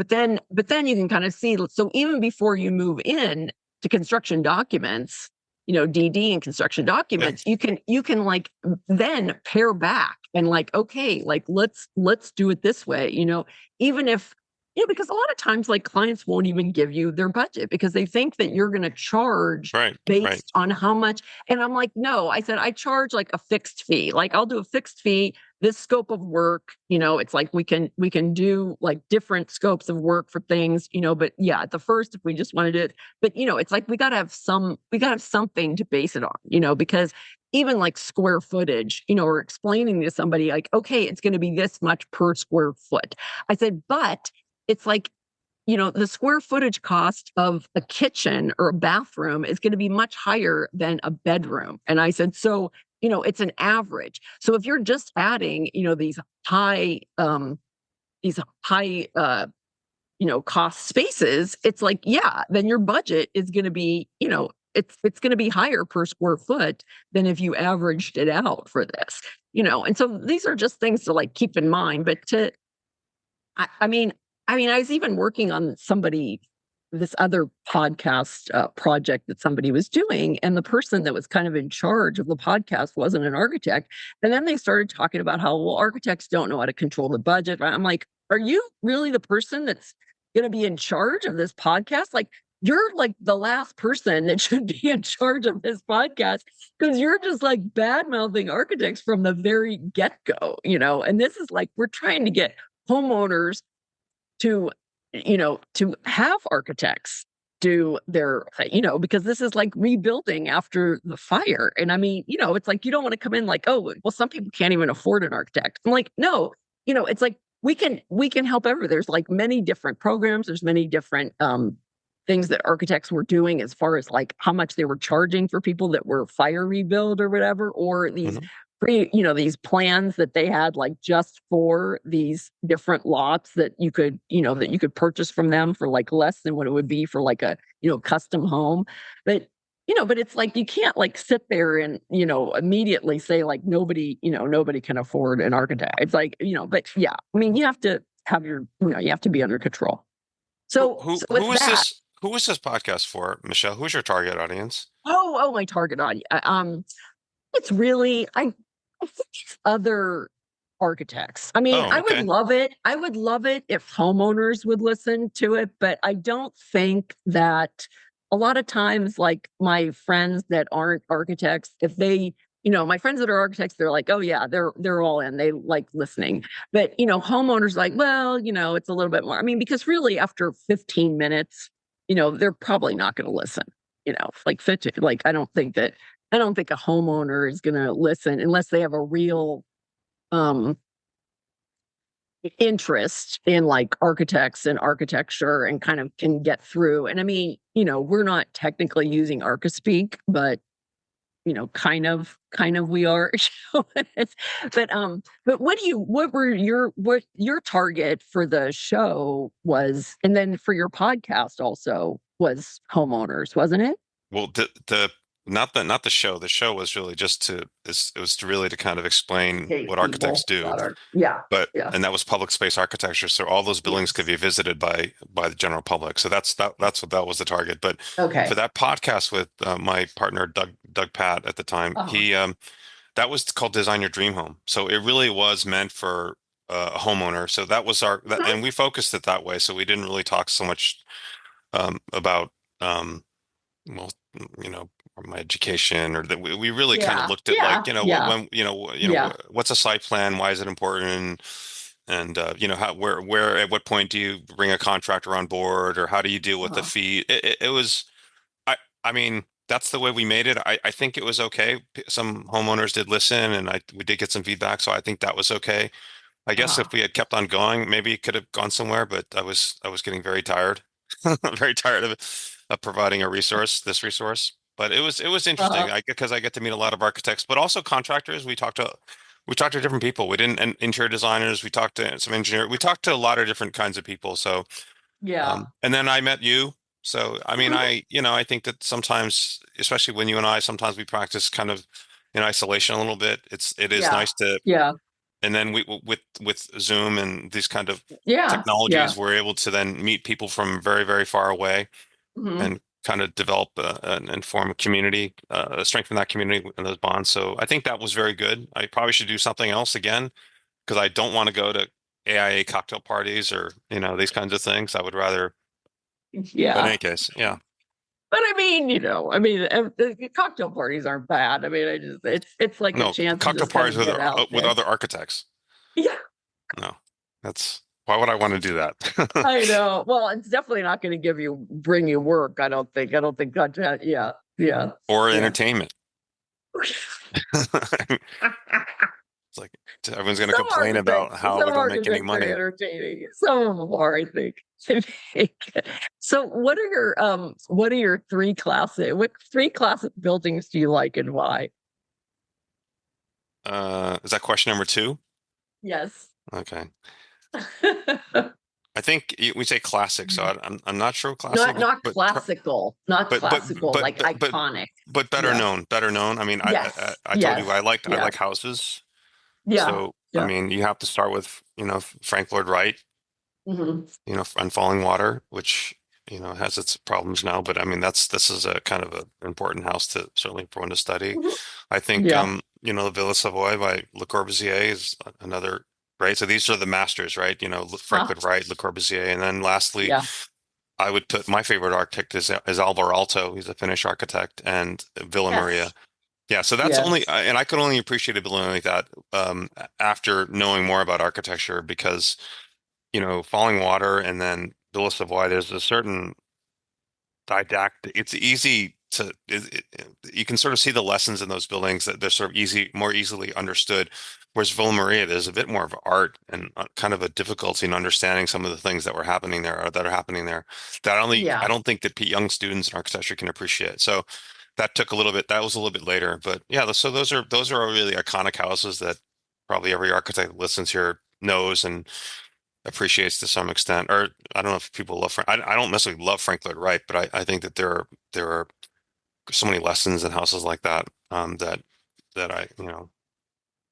then you can kind of see. So even before you move in to construction documents, DD and construction Yeah. documents, you can like then pare back and like, okay, like let's do it this way, even if because a lot of times like clients won't even give you their budget because they think that you're going to charge Right. Right. based on how much. And I'm like, no, I said I charge like a fixed fee. Like I'll do a fixed fee, this scope of work, it's like we can do like different scopes of work for things, but yeah, at the first if we just wanted it, but it's like we got to have something to base it on, because even like square footage, or explaining to somebody like, okay, it's going to be this much per square foot. I said, but it's like, the square footage cost of a kitchen or a bathroom is going to be much higher than a bedroom. And I said, so, it's an average. So if you're just adding, these high, cost spaces, it's like, yeah, then your budget is going to be, it's going to be higher per square foot than if you averaged it out for this, and so these are just things to like keep in mind. But I mean, I was even working on this other podcast project that somebody was doing, and the person that was kind of in charge of the podcast wasn't an architect. And then they started talking about how, well, architects don't know how to control the budget. I'm like, are you really the person going to be in charge of this podcast? Like, you're like the last person that should be in charge of this podcast because you're just like bad mouthing architects from the very get go, And this is like, we're trying to get homeowners to, to have architects do their, because this is like rebuilding after the fire. And I mean, it's like, you don't want to come in like, oh, well, some people can't even afford an architect. I'm like, no, it's like, we can help everyone. There's like many different programs. There's many different things that architects were doing as far as like how much they were charging for people that were fire rebuild or whatever, or these these plans that they had like just for these different lots that you could, that you could purchase from them for like less than what it would be for like a, custom home. But but it's like you can't like sit there and, immediately say like nobody can afford an architect. It's like, but yeah, I mean, you have to have your, you have to be under control. So, so with that, who is this podcast for, Michelle? Who's your target audience? oh, my target audience. It's really, I think it's other architects. I mean, Oh, okay. I would love it. I would love it if homeowners would listen to it, but I don't think that a lot of times, like my friends that aren't architects, if they, my friends that are architects, they're like, oh yeah, they're all in. They like listening. But homeowners like, well, it's a little bit more. I mean, because really after 15 minutes, they're probably not going to listen. Like 15, like I don't think a homeowner is going to listen unless they have a real interest in like architects and architecture and kind of can get through. And I mean, we're not technically using ArchiSpeak, but kind of we are. But what your target for the show was, and then for your podcast also was homeowners, wasn't it? Well, the not the show. The show was really just it was to really to kind of explain Hey, what architects people do. that are, yeah, But yeah, and that was public space architecture, so all those buildings could yes. be visited by the general public. So that's what that was the target. But for Okay. that podcast with my partner Doug Pat at the time, Uh-huh. he that was called Design Your Dream Home. So it really was meant for a homeowner. So that was Mhm. and we focused it that way. So we didn't really talk so much about well, you know, my education or that we really kind of Yeah, looked at like, yeah, yeah, when, yeah. what's a site plan? Why is it important? And how, where, at what point do you bring a contractor on board, or how do you deal with the Uh-huh. fee? It was, I mean, that's the way we made it. I think it was okay. Some homeowners did listen, and we did get some feedback, so I think that was okay. I guess Uh-huh. if we had kept on going, maybe it could have gone somewhere, but I was getting very tired, very tired of providing this resource. But it was interesting. Uh-huh. Because I get to meet a lot of architects, but also contractors. We talked to different people. We didn't and interior designers. We talked to some engineer. We talked to a lot of different kinds of people. So Yeah. and then I met you. So I mean, Mhm. I think that sometimes, especially when you and I, sometimes we practice kind of in isolation a little bit. It is Yeah. nice to Yeah. and then with Zoom and these kind of Yeah. Yeah. technologies, we're able to then meet people from very, very far away Hmm. and kind of develop and form a community, strengthen that community and those bonds. So I think that was very good. I probably should do something else again because I don't want to go to AIA cocktail parties or, these kinds of things. I would rather, but in Yeah. any case, yeah. But I mean, the cocktail parties aren't bad. I mean, it's like a No, chance to cocktail just kind parties of get out with there. other architects. Yeah, No, why would I want to do that? I know. Well, it's definitely not going to bring you work. I don't think. I don't think that. Yeah. Yeah. Or Yeah. entertainment. It's like everyone's going to Some complain about architects, how some we don't make any architects are money. entertaining. Some of them are, I think. So, what are your what three classic buildings do you like and why? Is that question number two? Yes. Okay. I think we say classic, so I'm not sure classic, Not classical, not but but classical, but like but but iconic. but better Yeah. known, better known. I mean, Yes. I told you Yes. I Yeah. like houses. Yeah. So I Yeah. mean, you have to start with Frank Lloyd Wright, Hmm. and Falling Water, which has its problems now, but I mean this is a kind of an important house to certainly for one to study. Hmm. I think Yeah. the Villa Savoy by Le Corbusier is another right? So these are the masters, right? Frank Huh. Lloyd Wright, Le Corbusier, and then lastly, Yeah. I would put my favorite architect is Alvar Aalto. He's a Finnish architect, and Villa Maria. Yes. Yeah, so that's only, Yes. and I could only appreciate a building like that after knowing more about architecture because, Falling Water and then Villa Savoy, there's a certain didactic. It's easy to you can sort of see the lessons in those buildings that they're sort of more easily understood. Whereas Villa Maria, there's a bit more of art and kind of a difficulty in understanding some of the things that were happening there or that are happening there that I Yeah. don't think that young students in architecture can appreciate. So that took a little bit. That was a little bit later, but yeah. So those are really iconic houses that probably every architect that listens here knows and appreciates to some extent. Or I don't know if people love Frank. I don't necessarily love Frank Lloyd Wright, but I think that there are so many lessons in houses like that that I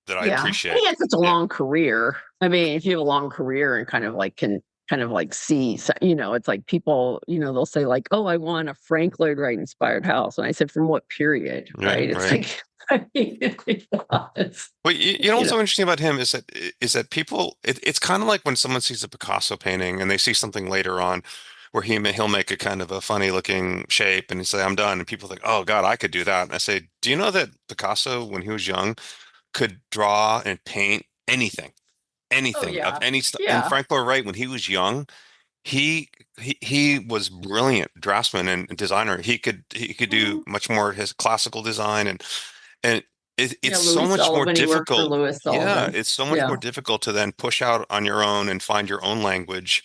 that I Yeah. appreciate. He had such a Yeah, long career. I mean, if you have a long career and kind of like can kind of like see, it's like people, they'll say like, "Oh, I want a Frank Lloyd Wright inspired house," and I said, "From what period?" right, Right? It's right. like, I mean, it's, But you know you what's know, so interesting about him is that people it's kind of like when someone sees a Picasso painting and they see something later on where he'll make a kind of a funny looking shape and he say I'm done and people think oh God I could do that and I say do you know that Picasso when he was young could draw and paint oh anything of yeah, any stuff and yeah, Frank Lloyd Wright when he was young he he was brilliant draftsman and designer he could do mhm. much more his classical design and Yeah. it's Louis so much more Sullivan. He worked for difficult. Louis Yeah, Sullivan. it's so much Yeah. more difficult to then push out on your own and find your own language.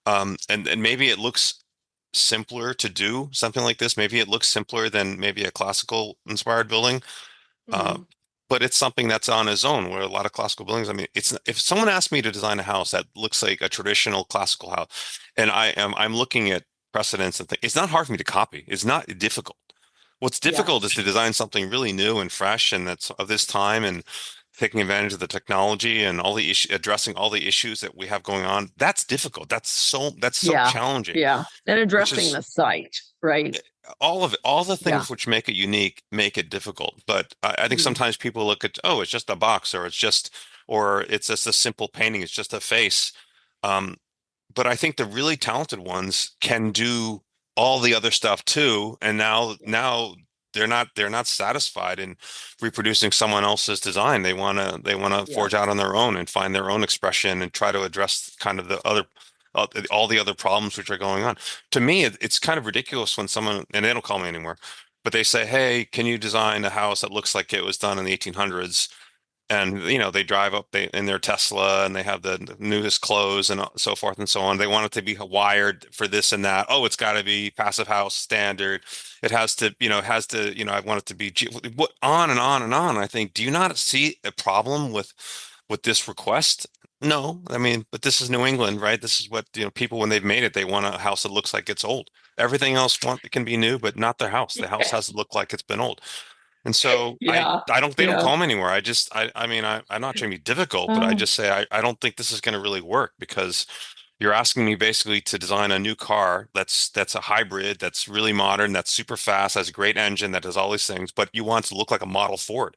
And maybe it looks simpler to do something like this. Maybe it looks simpler than maybe a classical inspired building. Uh, Mhm. but it's something that's on its own, where a lot of classical buildings, I mean, it's if someone asked me to design a house that looks like a traditional classical house, and I'm looking at precedents and things, it's not hard for me to copy. It's not difficult. What's difficult is Yes. to design something really new and fresh and that's of this time and taking advantage of the technology and all the addressing all the issues that we have going on. That's difficult. That's so Yeah. challenging, Yeah. And which addressing is the site, right? all of it, all the Yeah. things which make it unique make it difficult. But I think Mhm. sometimes people look at, oh, it's just a box or it's just a simple painting. It's just a face. Um, but I think the really talented ones can do all the other stuff too. And now they're not satisfied in reproducing someone else's design. They want to Yeah. forge out on their own and find their own expression and try to address kind of the other all the other problems which are going on. To me, it's kind of ridiculous when someone and they don't call me anymore, but they say, "Hey, can you design a house that looks like it was done in the 1800s?" And they drive up in their Tesla and they have the newest clothes and so forth and so on. They want it to be wired for this and that. Oh, it's got to be passive house standard. I want it to be what on and on and on. I think, do you not see a problem with this request? No, I mean, but this is New England, right? This is what, people when they've made it, they want a house that looks like it's old. Everything else can be new, but not their house. The house has to look like it's been old. And so Yeah. they don't Yeah. call me anymore. I mean, I'm not trying to be difficult, but I Oh, just say, I don't think this is going to really work because you're asking me basically to design a new car that's a hybrid, that's really modern, that's super fast, has a great engine, that does all these things, but you want it to look like a model Ford,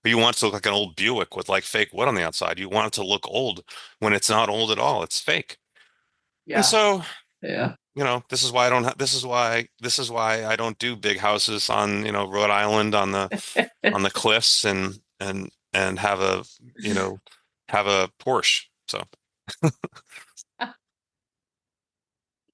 or you want it to look like an old Buick with like fake wood on the outside. You want it to look old when it's not old at all. It's fake. And yeah. so, Yeah. this is why I don't have, this is why I don't do big houses on, Rhode Island on the cliffs and you know have a Porsche. So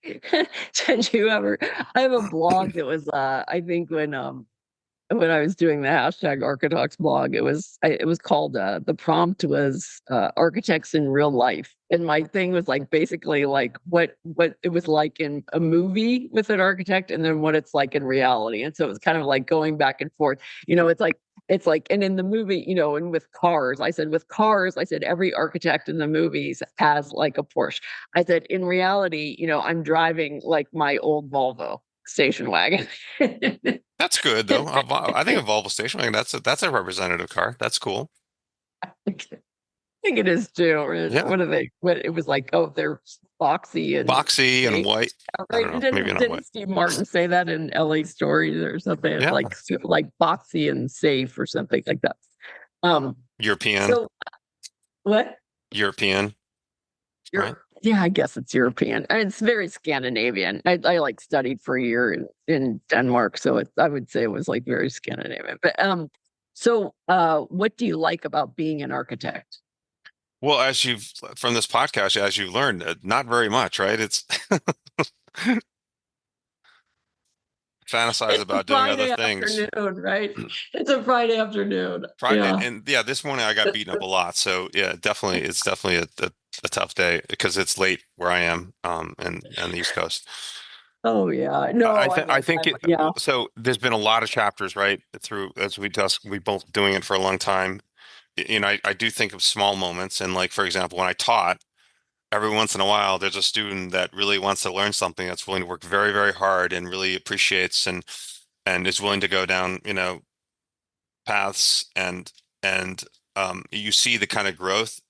Did you ever? I have a blog that was, I think when I was doing the hashtag Architects blog, it was called the prompt was architects in real life, and my thing was like basically like what it was like in a movie with an architect, and then what it's like in reality, and so it was kind of like going back and forth. It's like, and in the movie, and with cars, I said every architect in the movies has like a Porsche. I said in reality, I'm driving like my old Volvo station wagon. that's good though. I think a Volvo station wagon, that's a representative car. That's cool. I think it is too. Or Yeah, what are they? What it was like? Oh, they're boxy and boxy and safe. white. I Right? don't know. Maybe not white. Didn't Steve Martin say that in L.A. Stories or something? It's Yeah, like boxy and safe or something like that. Um. European. So what? European, right? Yeah, I guess it's European. It's very Scandinavian. I like studied for a year in Denmark, so I would say it was like very Scandinavian. But so what do you like about being an architect? Well, as you've from this podcast, as you've learned, not very much, right? It's fantasize It's a about doing other Friday things. afternoon, right? It's a Friday afternoon. Friday, Yeah. and yeah, this morning I got beaten up a lot. So yeah, definitely, it's definitely a tough day because it's late where I am, and on the East Coast. Oh yeah. No, I I mean, think it. yeah. So there's been a lot of chapters, right? Through as we both doing it for a long time. You know, I do think of small moments, and like for example, when I taught, every once in a while, there's a student that really wants to learn something that's willing to work very, very hard and really appreciates and is willing to go down, paths and you see the kind of growth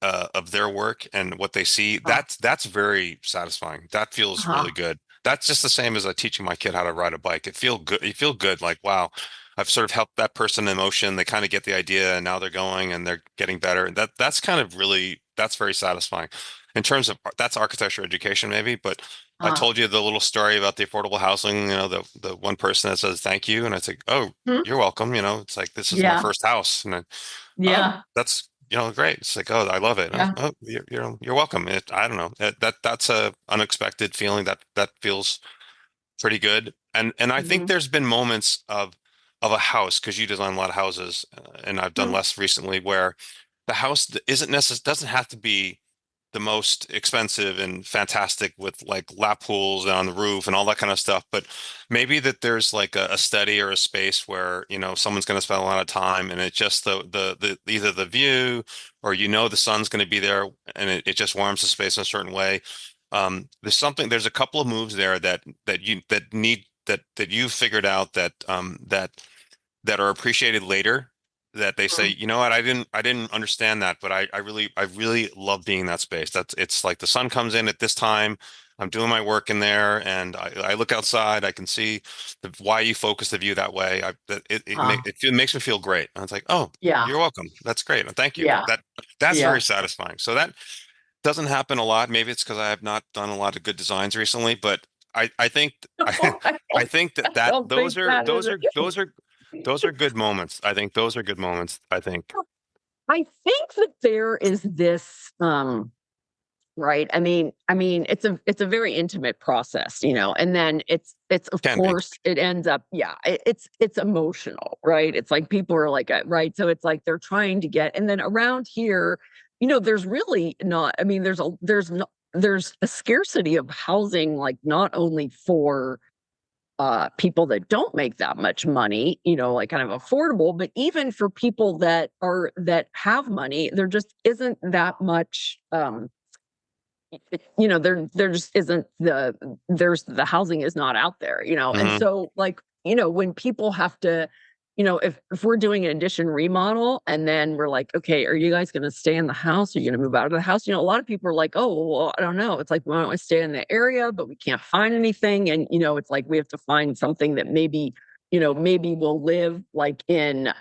of their work and what they see. Uh, That's very satisfying. That feels uh-huh. really good. That's just the same as teaching my kid how to ride a bike. It feel good. You feel good. Like, wow, I've sort of helped that person in motion. They kind of get the idea and now they're going and they're getting better. And that's kind of really, that's very satisfying in terms of that's architecture education maybe. But I Uh, told you the little story about the affordable housing, the one person that says thank you. And I said, oh, hmm, you're welcome. It's like, this is my yeah. first house. And oh, Yeah. that's great. It's like, oh, I love it. Yeah. Oh, you're welcome. I don't know. That's a unexpected feeling that feels pretty good. And I think Hmm. there's been moments of a house because you design a lot of houses, and I've done less recently where the house isn't necessarily doesn't have to be the most expensive and fantastic with like lap pools on the roof and all that kind of stuff. But maybe that there's like a study or a space where, someone's going to spend a lot of time and it just the either the view or the sun's going to be there and it just warms the space in a certain way. There's a couple of moves there that you figured out that are appreciated later that they say, you know what, I didn't understand that, but I really love being in that space. It's like the sun comes in at this time. I'm doing my work in there and I look outside, I can see why you focus the view that way. Uh, It makes me feel great. And it's like, oh, yeah. you're welcome. That's great. Thank you. Yeah. That's very Yeah. satisfying. So that doesn't happen a lot. Maybe it's because I have not done a lot of good designs recently, but I think I think I that don't those think are that is those are it. those are good moments. I think those are good moments. I think I think that there is this right. I mean it's a very intimate process, and then it's of can be. course it ends up, yeah, it's emotional, right? It's like people are like right. So it's like they're trying to get, and then around here, there's really not, I mean, there's a scarcity of housing, like not only for people that don't make that much money, like kind of affordable, but even for people that have money, there just isn't that much there just isn't the housing is not out there, and Hmm. so like, when people have to, if we're doing an addition remodel and then we're like, okay, are you guys going to stay in the house, are you going to move out of the house? A lot of people are like, oh well, I don't know, it's like, why don't we stay in the area, but we can't find anything, and it's like we have to find something that maybe we'll live like in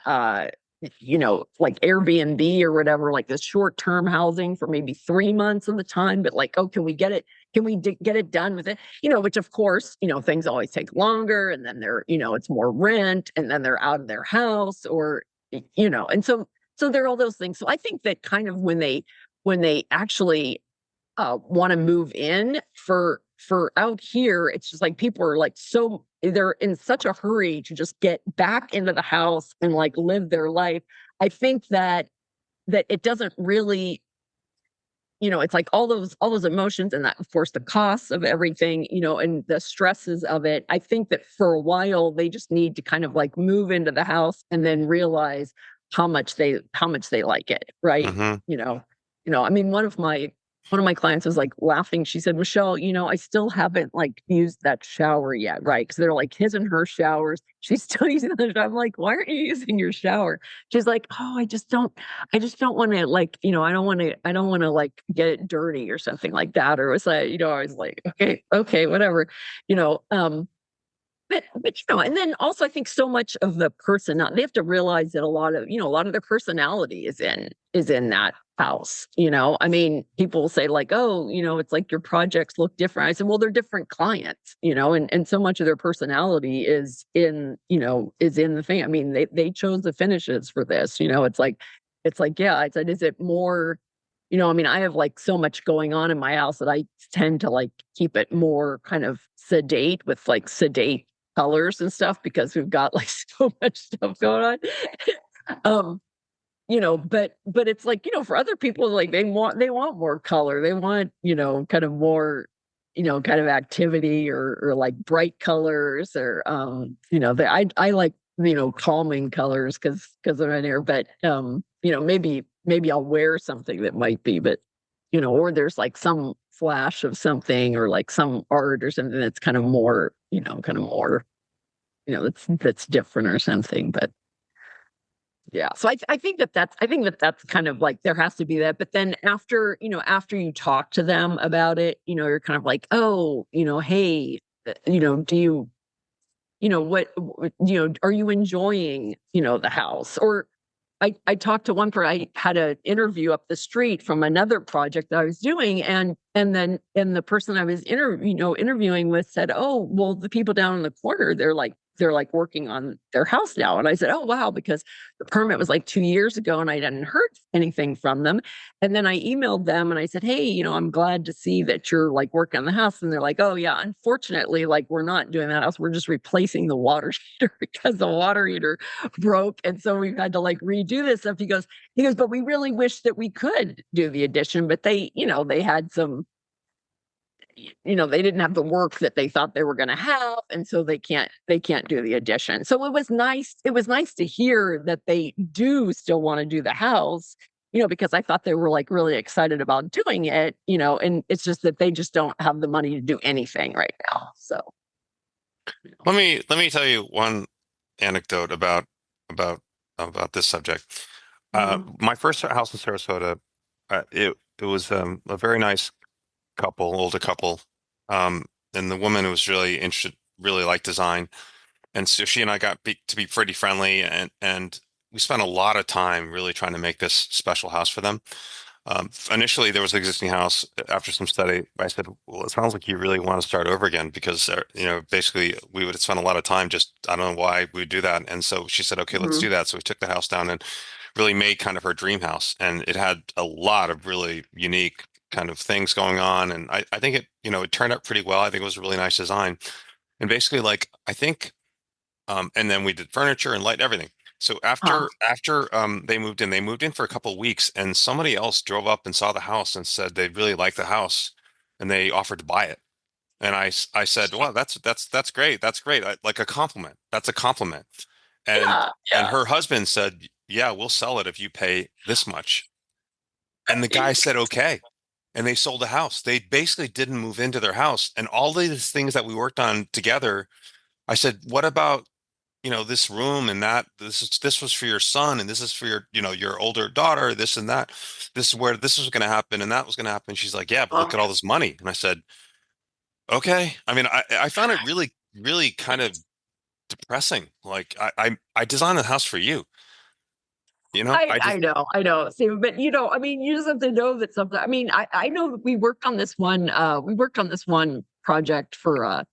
like Airbnb or whatever, like this short-term housing for maybe 3 months of the time. But like, oh, can we get it? Can we get it done with it? Which of course, things always take longer, and then it's more rent, and then they're out of their house, or and so there are all those things. So I think that kind of when they actually want to move in for out here, it's just like people are like, so they're in such a hurry to just get back into the house and like live their life. I think that it doesn't really, it's like all those emotions, and that of course the costs of everything, and the stresses of it. I think that for a while they just need to kind of like move into the house and then realize how much they like it, right? Hmm. I mean, one of my clients was like laughing. She said, Michelle, I still haven't like used that shower yet, right? Because they're like his and her showers. She's still using the shower. I'm like, why aren't you using your shower? She's like, oh, I just don't want to, like, I don't want to like get it dirty or something like that. Or it was like, I was like, okay, whatever, you know. but and then also I think so much of the they have to realize that a lot of their personality is in that house. I mean, people will say like, oh, it's like your projects look different. I said, well, they're different clients, and so much of their personality is in the thing. I mean, they chose the finishes for this. It's like, yeah. I said, is it more? I mean, I have like so much going on in my house that I tend to like keep it more kind of sedate with like sedate colors and stuff because we've got like so much stuff going on. But it's like, for other people, like they want more color. They want, kind of more, kind of activity or like bright colors or I like, calming colors because I'm in here, but maybe I'll wear something that might be, but or there's like some flash of something or like some art or something that's kind of more, that's different or something. But yeah, so I think that's kind of like there has to be that. But then after you talk to them about it, you're kind of like, oh, hey, do you, are you enjoying, the house? Or I talked to one person. I had an interview up the street from another project that I was doing, and the person I was interviewing with said, "Oh, well, the people down in the corner, they're like working on their house now." And I said, "Oh, wow," because the permit was like 2 years ago, and I hadn't heard anything from them. And then I emailed them and I said, "Hey, I'm glad to see that you're like working on the house." And they're like, "Oh, yeah, unfortunately, like we're not doing that house. We're just replacing the water heater because the water heater broke, and so we've had to like redo this stuff." He goes, "But we really wish that we could do the addition, but they had some, they didn't have the work that they thought they were going to have, and so they can't do the addition." So it was nice to hear that they do still want to do the house, because I thought they were like really excited about doing it, and it's just that they just don't have the money to do anything right now. So Let me tell you one anecdote about about this subject. Mhm. My first house in Sarasota, it was a very nice couple, older couple, and the woman was really interested, really liked design, and so she and I to be pretty friendly, and we spent a lot of time really trying to make this special house for them. Initially, there was an existing house. After some study, I said, "Well, it sounds like you really want to start over again because, basically, we would have spent a lot of time just, I don't know why we would do that." And so she said, "Okay, let's do Mhm. that." So we took the house down and really made kind of her dream house, and it had a lot of really unique kind of things going on. And I think it turned out pretty well. I think it was a really nice design. And basically, like, I think, and then we did furniture and light everything. So Huh. after they moved in for a couple of weeks, and somebody else drove up and saw the house and said they really liked the house, and they offered to buy it. And I said, "Well, that's great. That's great. Like a compliment. That's a compliment." And Yeah, and yeah. her husband said, "Yeah, we'll sell it if you pay this much." And the guy said, "Okay." And they sold the house. They basically didn't move into their house. And all these things that we worked on together, I said, "What about this room and that this was for your son and this is for your older daughter, this and that, this is where this was going to happen and that was going to happen." She's like, "Yeah, but look Oh, at all this money." And I said, "Okay." I mean, I found it really, really kind of depressing. Like I designed the house for you. I I I just know, I know. See, but I mean, you just have to know that something. I mean, I know that we worked on this one project for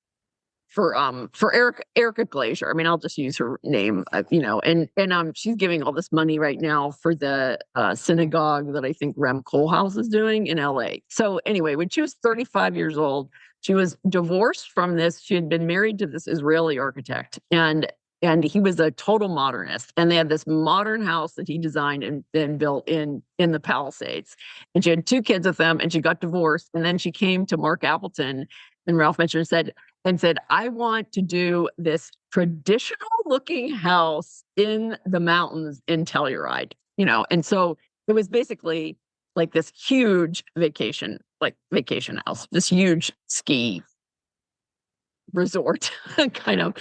Erica Glazier. I mean, I'll just use her name, and she's giving all this money right now for the synagogue that I think Rem Koolhaas is doing in LA. So anyway, when she was 35 years old, she was divorced from this. She had been married to this Israeli architect, and he was a total modernist. And they had this modern house that he designed and built in the Palisades. And she had two kids with them, and she got divorced. And then she came to Mark Appleton and Ralph Mitchell and said, "I want to do this traditional looking house in the mountains in Telluride." And so it was basically like this huge vacation house, this huge ski resort kind of,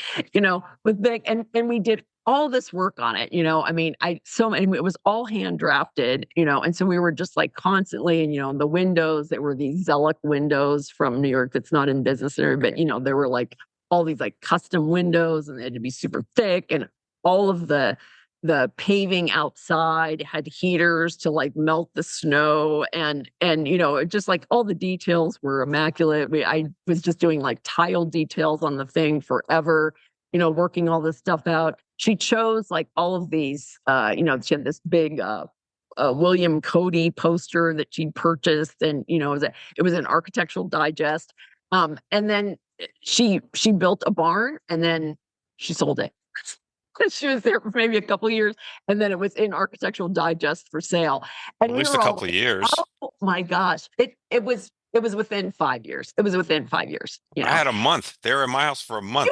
with big, and we did all this work on it. I mean, it was all hand drafted, and so we were just like constantly, and the windows, that were these Zellick windows from New York that's not in business there, but they were like all these like custom windows, and they had to be super thick, and all of the paving outside had heaters to like melt the snow, and just like all the details were immaculate. I was just doing like tile details on the thing forever, working all this stuff out. She chose like all of these, she had this big William Cody poster that she purchased, and it was an Architectural Digest. And then she built a barn, and then she sold it. She was there for maybe a couple of years, and then it was in Architectural Digest for sale. And At we least were a all couple of like, years. "Oh my gosh!" It was within 5 years. It was within 5 years. I had a month. They were in my house for a month.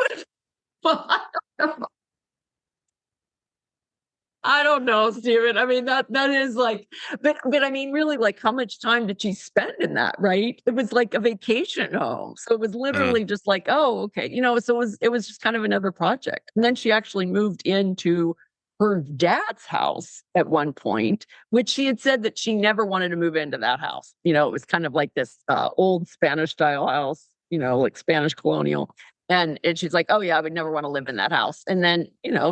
I don't know, Steven. I mean, that is like, but I mean, really, like, how much time did she spend in that, right? It was like a vacation home. So it was literally just like, oh, okay. So it was just kind of another project. And then she actually moved into her dad's house at one point, which she had said that she never wanted to move into that house. It was kind of like this old Spanish style house, like Spanish colonial. And she's like, oh yeah, I would never want to live in that house. And then,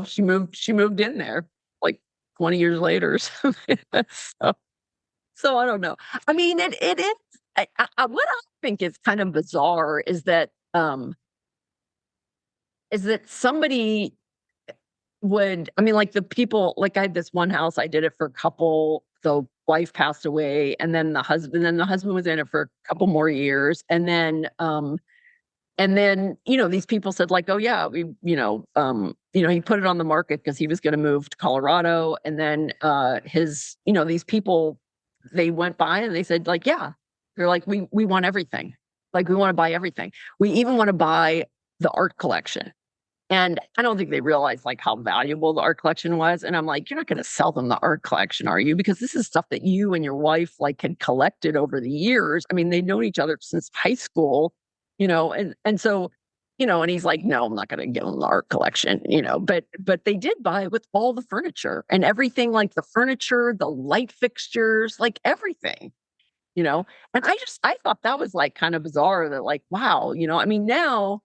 she moved in there like 20 years later. So I don't know. I mean, it is what I think is kind of bizarre is that somebody would, I mean, like the people, like I had this one house, I did it for a couple, the wife passed away, and then the husband was in it for a couple more years. And then, these people said like, oh yeah, he put it on the market because he was going to move to Colorado. And then these people, they went by and they said like, yeah, they're like, we want everything. Like we want to buy everything. We even want to buy the art collection. And I don't think they realized like how valuable the art collection was. And I'm like, you're not going to sell them the art collection, are you? Because this is stuff that you and your wife like had collected over the years. I mean, they've known each other since high school. And so, and he's like, no, I'm not going to give them the art collection, but they did buy it with all the furniture and everything, like the furniture, the light fixtures, like everything, and I thought that was like kind of bizarre that like, wow, I mean, now,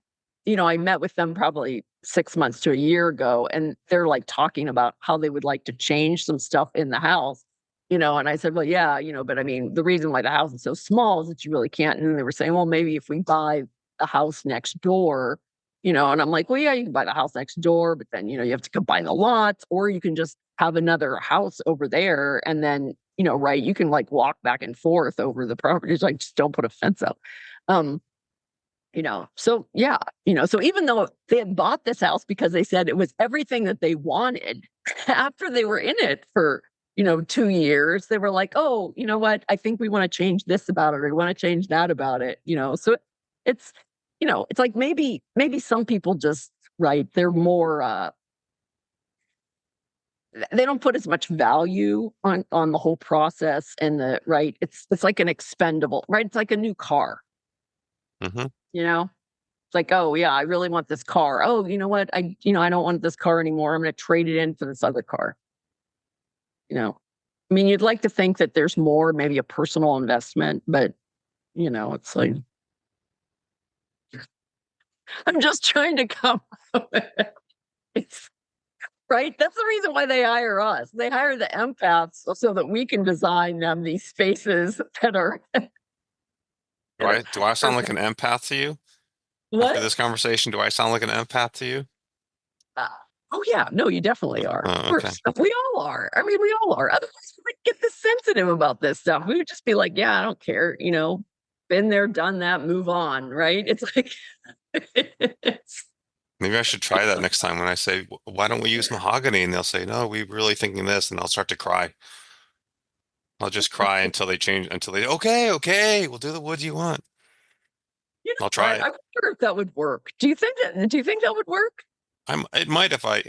I met with them probably 6 months to a year ago, and they're like talking about how they would like to change some stuff in the house. And I said, well, yeah, but I mean, the reason why the house is so small is that you really can't. And they were saying, well, maybe if we buy the house next door, and I'm like, well, yeah, you can buy the house next door, but then, you have to combine the lots, or you can just have another house over there. And then, right, you can like walk back and forth over the properties, like just don't put a fence up. So yeah, so even though they had bought this house because they said it was everything that they wanted, after they were in it for 2 years, they were like, oh, you know what? I think we want to change this about it, or we want to change that about it, So it's, it's like maybe some people just, right, they're more, they don't put as much value on the whole process, and right, it's like an expendable, right? It's like a new car, Mm-hmm. It's like, oh yeah, I really want this car. Oh, you know what? I don't want this car anymore. I'm going to trade it in for this other car. I mean, you'd like to think that there's more, maybe a personal investment, but it's like, I'm just trying to come. It's right. That's the reason why they hire us. They hire the empaths so that we can design them these spaces that are. Do I sound like an empath to you after What? this conversation? Do I sound like an empath to you? Uh, oh yeah, no, you definitely are. Of Oh, okay. course, we all are. I mean, we all are. Otherwise, we'd get this sensitive about this stuff. We would just be like, yeah, I don't care. Been there, done that, move on. Right? It's like, Maybe I should try that next time when I say, why don't we use mahogany? And they'll say, no, we're really thinking this. And I'll start to cry. I'll just cry until they change, okay, we'll do the wood you want. I'll try what? I it. wonder if that would work. Do you think that would work? It might if I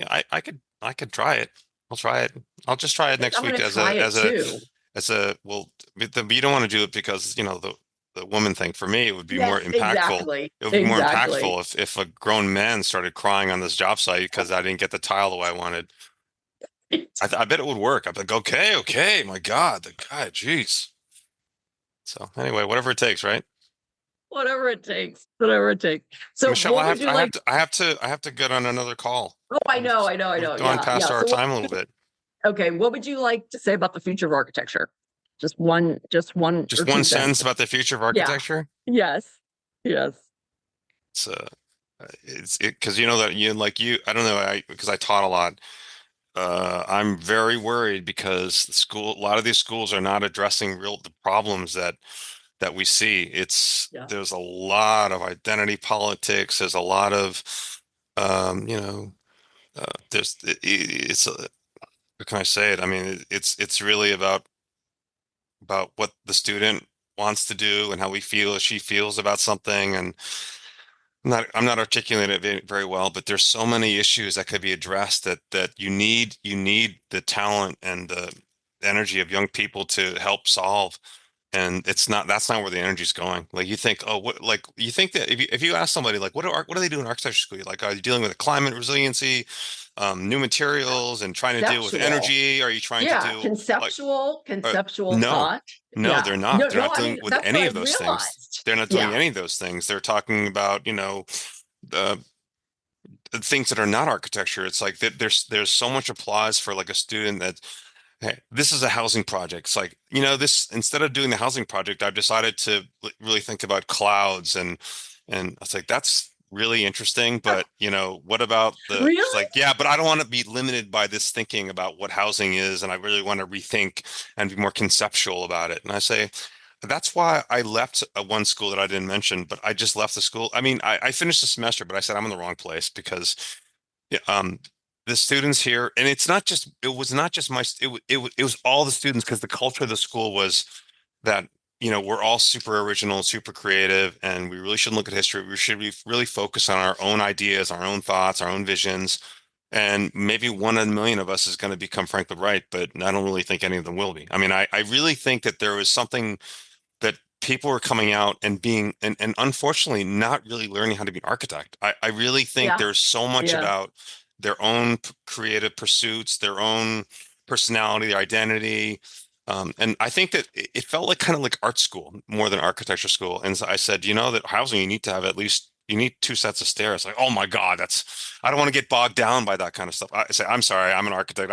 could try it. I'll try it. I'll just try it I think next I'm week going to try it too. well, you don't want to do it because, the woman thing. For me, it would be more Yes, impactful. exactly. It would be more Exactly. impactful if a grown man started crying on this job site because I didn't get the tile the way I wanted. I bet it would work. I'd be like, okay, my God, the guy, jeez. So anyway, whatever it takes, right? Whatever it takes. Whatever it takes. So Michelle, what would you like? I have to get on another call. Oh, I know, I know, I We've know. gone Yeah, past yeah. our So time a little bit. okay, what would you like to say about the future of architecture? Just one or Just two one sentence sentences. about the future of Yeah. architecture. Yes. Yes. It's it's it because you know that you like you I don't know because I taught a lot. I'm very worried because a lot of these schools are not addressing the problems that we see. Yeah. There's a lot of identity politics. There's a lot of you know it's how can I say it? I mean, it's really about what the student wants to do and how we feel or she feels about something. And I'm not articulating it very well, but there's so many issues that could be addressed that you need the talent and the energy of young people to help solve. And that's not where the energy's going. Like you think, oh, what, like you think that if you ask somebody like, what do they do in architecture school? Like, are you dealing with climate resiliency, new materials and trying to deal with Conceptual. energy? Are you trying to Yeah. do like, Conceptual no, thought. no, Yeah. they're No, not. They're no, not I dealing mean, with that's what any I of those things. realized. They're not doing Yeah. any of those things. They're talking about, the things that are not architecture. It's like that there's so much applause for like a student that, hey, this is a housing project. It's like, this instead of doing the housing project, I've decided to really think about clouds and it's like that's really interesting, but what about it's Really? like, yeah, but I don't want to be limited by this thinking about what housing is, and I really want to rethink and be more conceptual about it. And I say that's why I left one school that I didn't mention, but I just left the school. I mean, I finished the semester, but I said I'm in the wrong place because yeah, the students here, and it was not just it was all the students because the culture of the school was that, we're all super original, super creative, and we really shouldn't look at history. We should really focus on our own ideas, our own thoughts, our own visions. And maybe one in a million of us is going to become Frank the Right, but I don't really think any of them will be. I mean, I really think that there was something that people were coming out and being and unfortunately not really learning how to be an architect. I really think Yeah. there's so much Yeah. about their own creative pursuits, their own personality, their identity. And I think that it felt like kind of like art school more than architecture school. And so I said, that housing, you need to have at least you need two sets of stairs. Like, oh my God, I don't want to get bogged down by that kind of stuff. I say, I'm sorry, I'm an architect.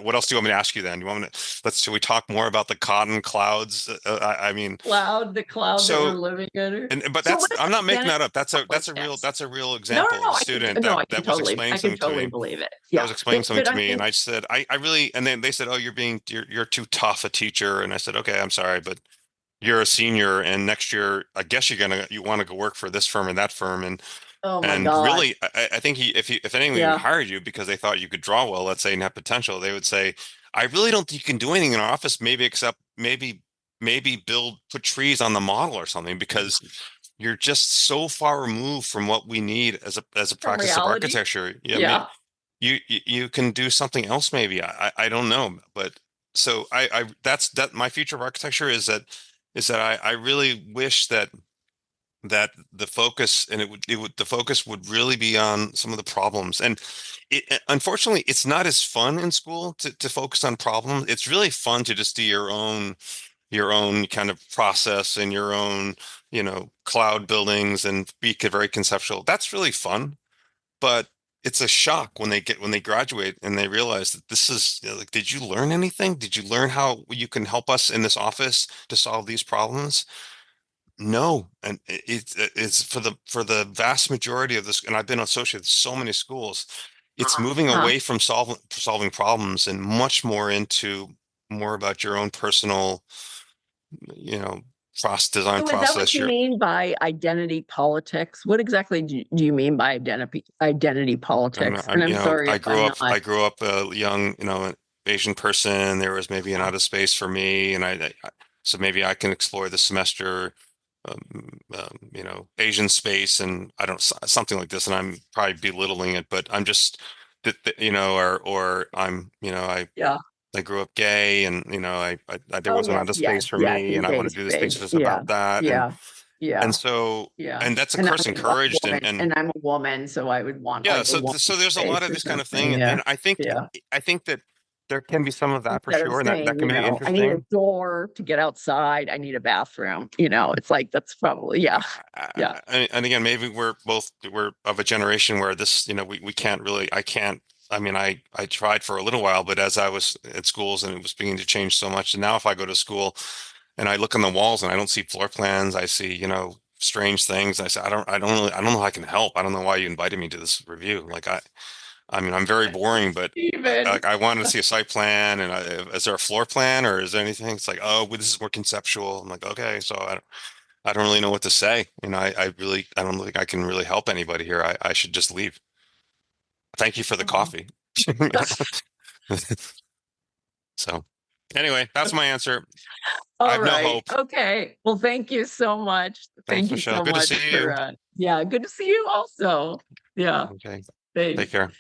What else do you want me to ask you then? You want me to, should we talk more about the cotton clouds? I mean, The cloud that we're so, living under. but So what is I'm not making identity that up. politics? That's a real No, example no, of no. a student No, I can explaining I can something to totally me believe it. that Yeah. was explaining something to I me, and think, I said, I really, and then they said, oh, you're too tough a teacher, and I said, okay, I'm sorry, but you're a senior, and next year, I guess you want to go work for this firm and that firm, oh my and God. really, I think if anyone even Yeah. hired you because they thought you could draw well, let's say, and have potential, they would say, I really don't think you can do anything in our office, maybe except maybe put trees on the model or something, because you're just so far removed from what we need as a From practice of reality. architecture. Yeah, Yeah. you can do something else maybe. I don't know, but so that my future of architecture is that I really wish that the focus and the focus would really be on some of the problems. And unfortunately it's not as fun in school to focus on problems. It's really fun to just do your own kind of process and your own, cloud buildings and be very conceptual. That's really fun, but it's a shock when they graduate and they realize that this is, like, did you learn anything? Did you learn how you can help us in this office to solve these problems? No, and it's for the vast majority of this, and I've been associated with so many schools. It's moving Uh-huh. away from solving problems and much more into more about your own personal, you know, design So is that what process. you Your mean by identity politics? What exactly do you mean by identity politics? And I'm sorry if I'm not. I grew up a young, Asian person. There was maybe an uh, out of space for me, and so maybe I can explore the semester, Asian space, and I don't something like this, and I'm probably belittling it, but I'm just or I'm, Yeah. I grew up gay, and there Oh wasn't yes, out of space yes, for yes, me, in and I want gay to do this space. thesis Yeah. about that, Yeah. and Yeah. so Yeah. and that's of And course I'm a encouraged, woman, and and I'm a woman, so I would want yeah, like a so woman there's a lot space of or this kind of thing, something. Yeah. and Yeah. I think that. there can be some of that for instead of sure, and that saying, can be I need a interesting. door to get outside, I need a bathroom, it's like, that's probably, yeah, yeah. And again, maybe we're of a generation where this, we can't really, I can't. I mean, I tried for a little while, but as I was at schools and it was beginning to change so much, and now if I go to school and I look on the walls and I don't see floor plans, I see, strange things. And I say, I don't know how I can help. I don't know why you invited me to this review. Like I mean, I'm very boring, but Steven. I wanted to see a site plan, and is there a floor plan or is there anything? It's like, oh, well, this is more conceptual. I'm like, okay, so I don't really know what to say. I don't think I can really help anybody here. I should just leave. Thank you for the Oh. coffee. So anyway, that's my answer. I All have no right. hope. Okay. Well, thank you so much. Thanks, Thank you Michelle. so Good to much see for, you. yeah, good to see you also. Yeah. Okay. Take Thanks. care.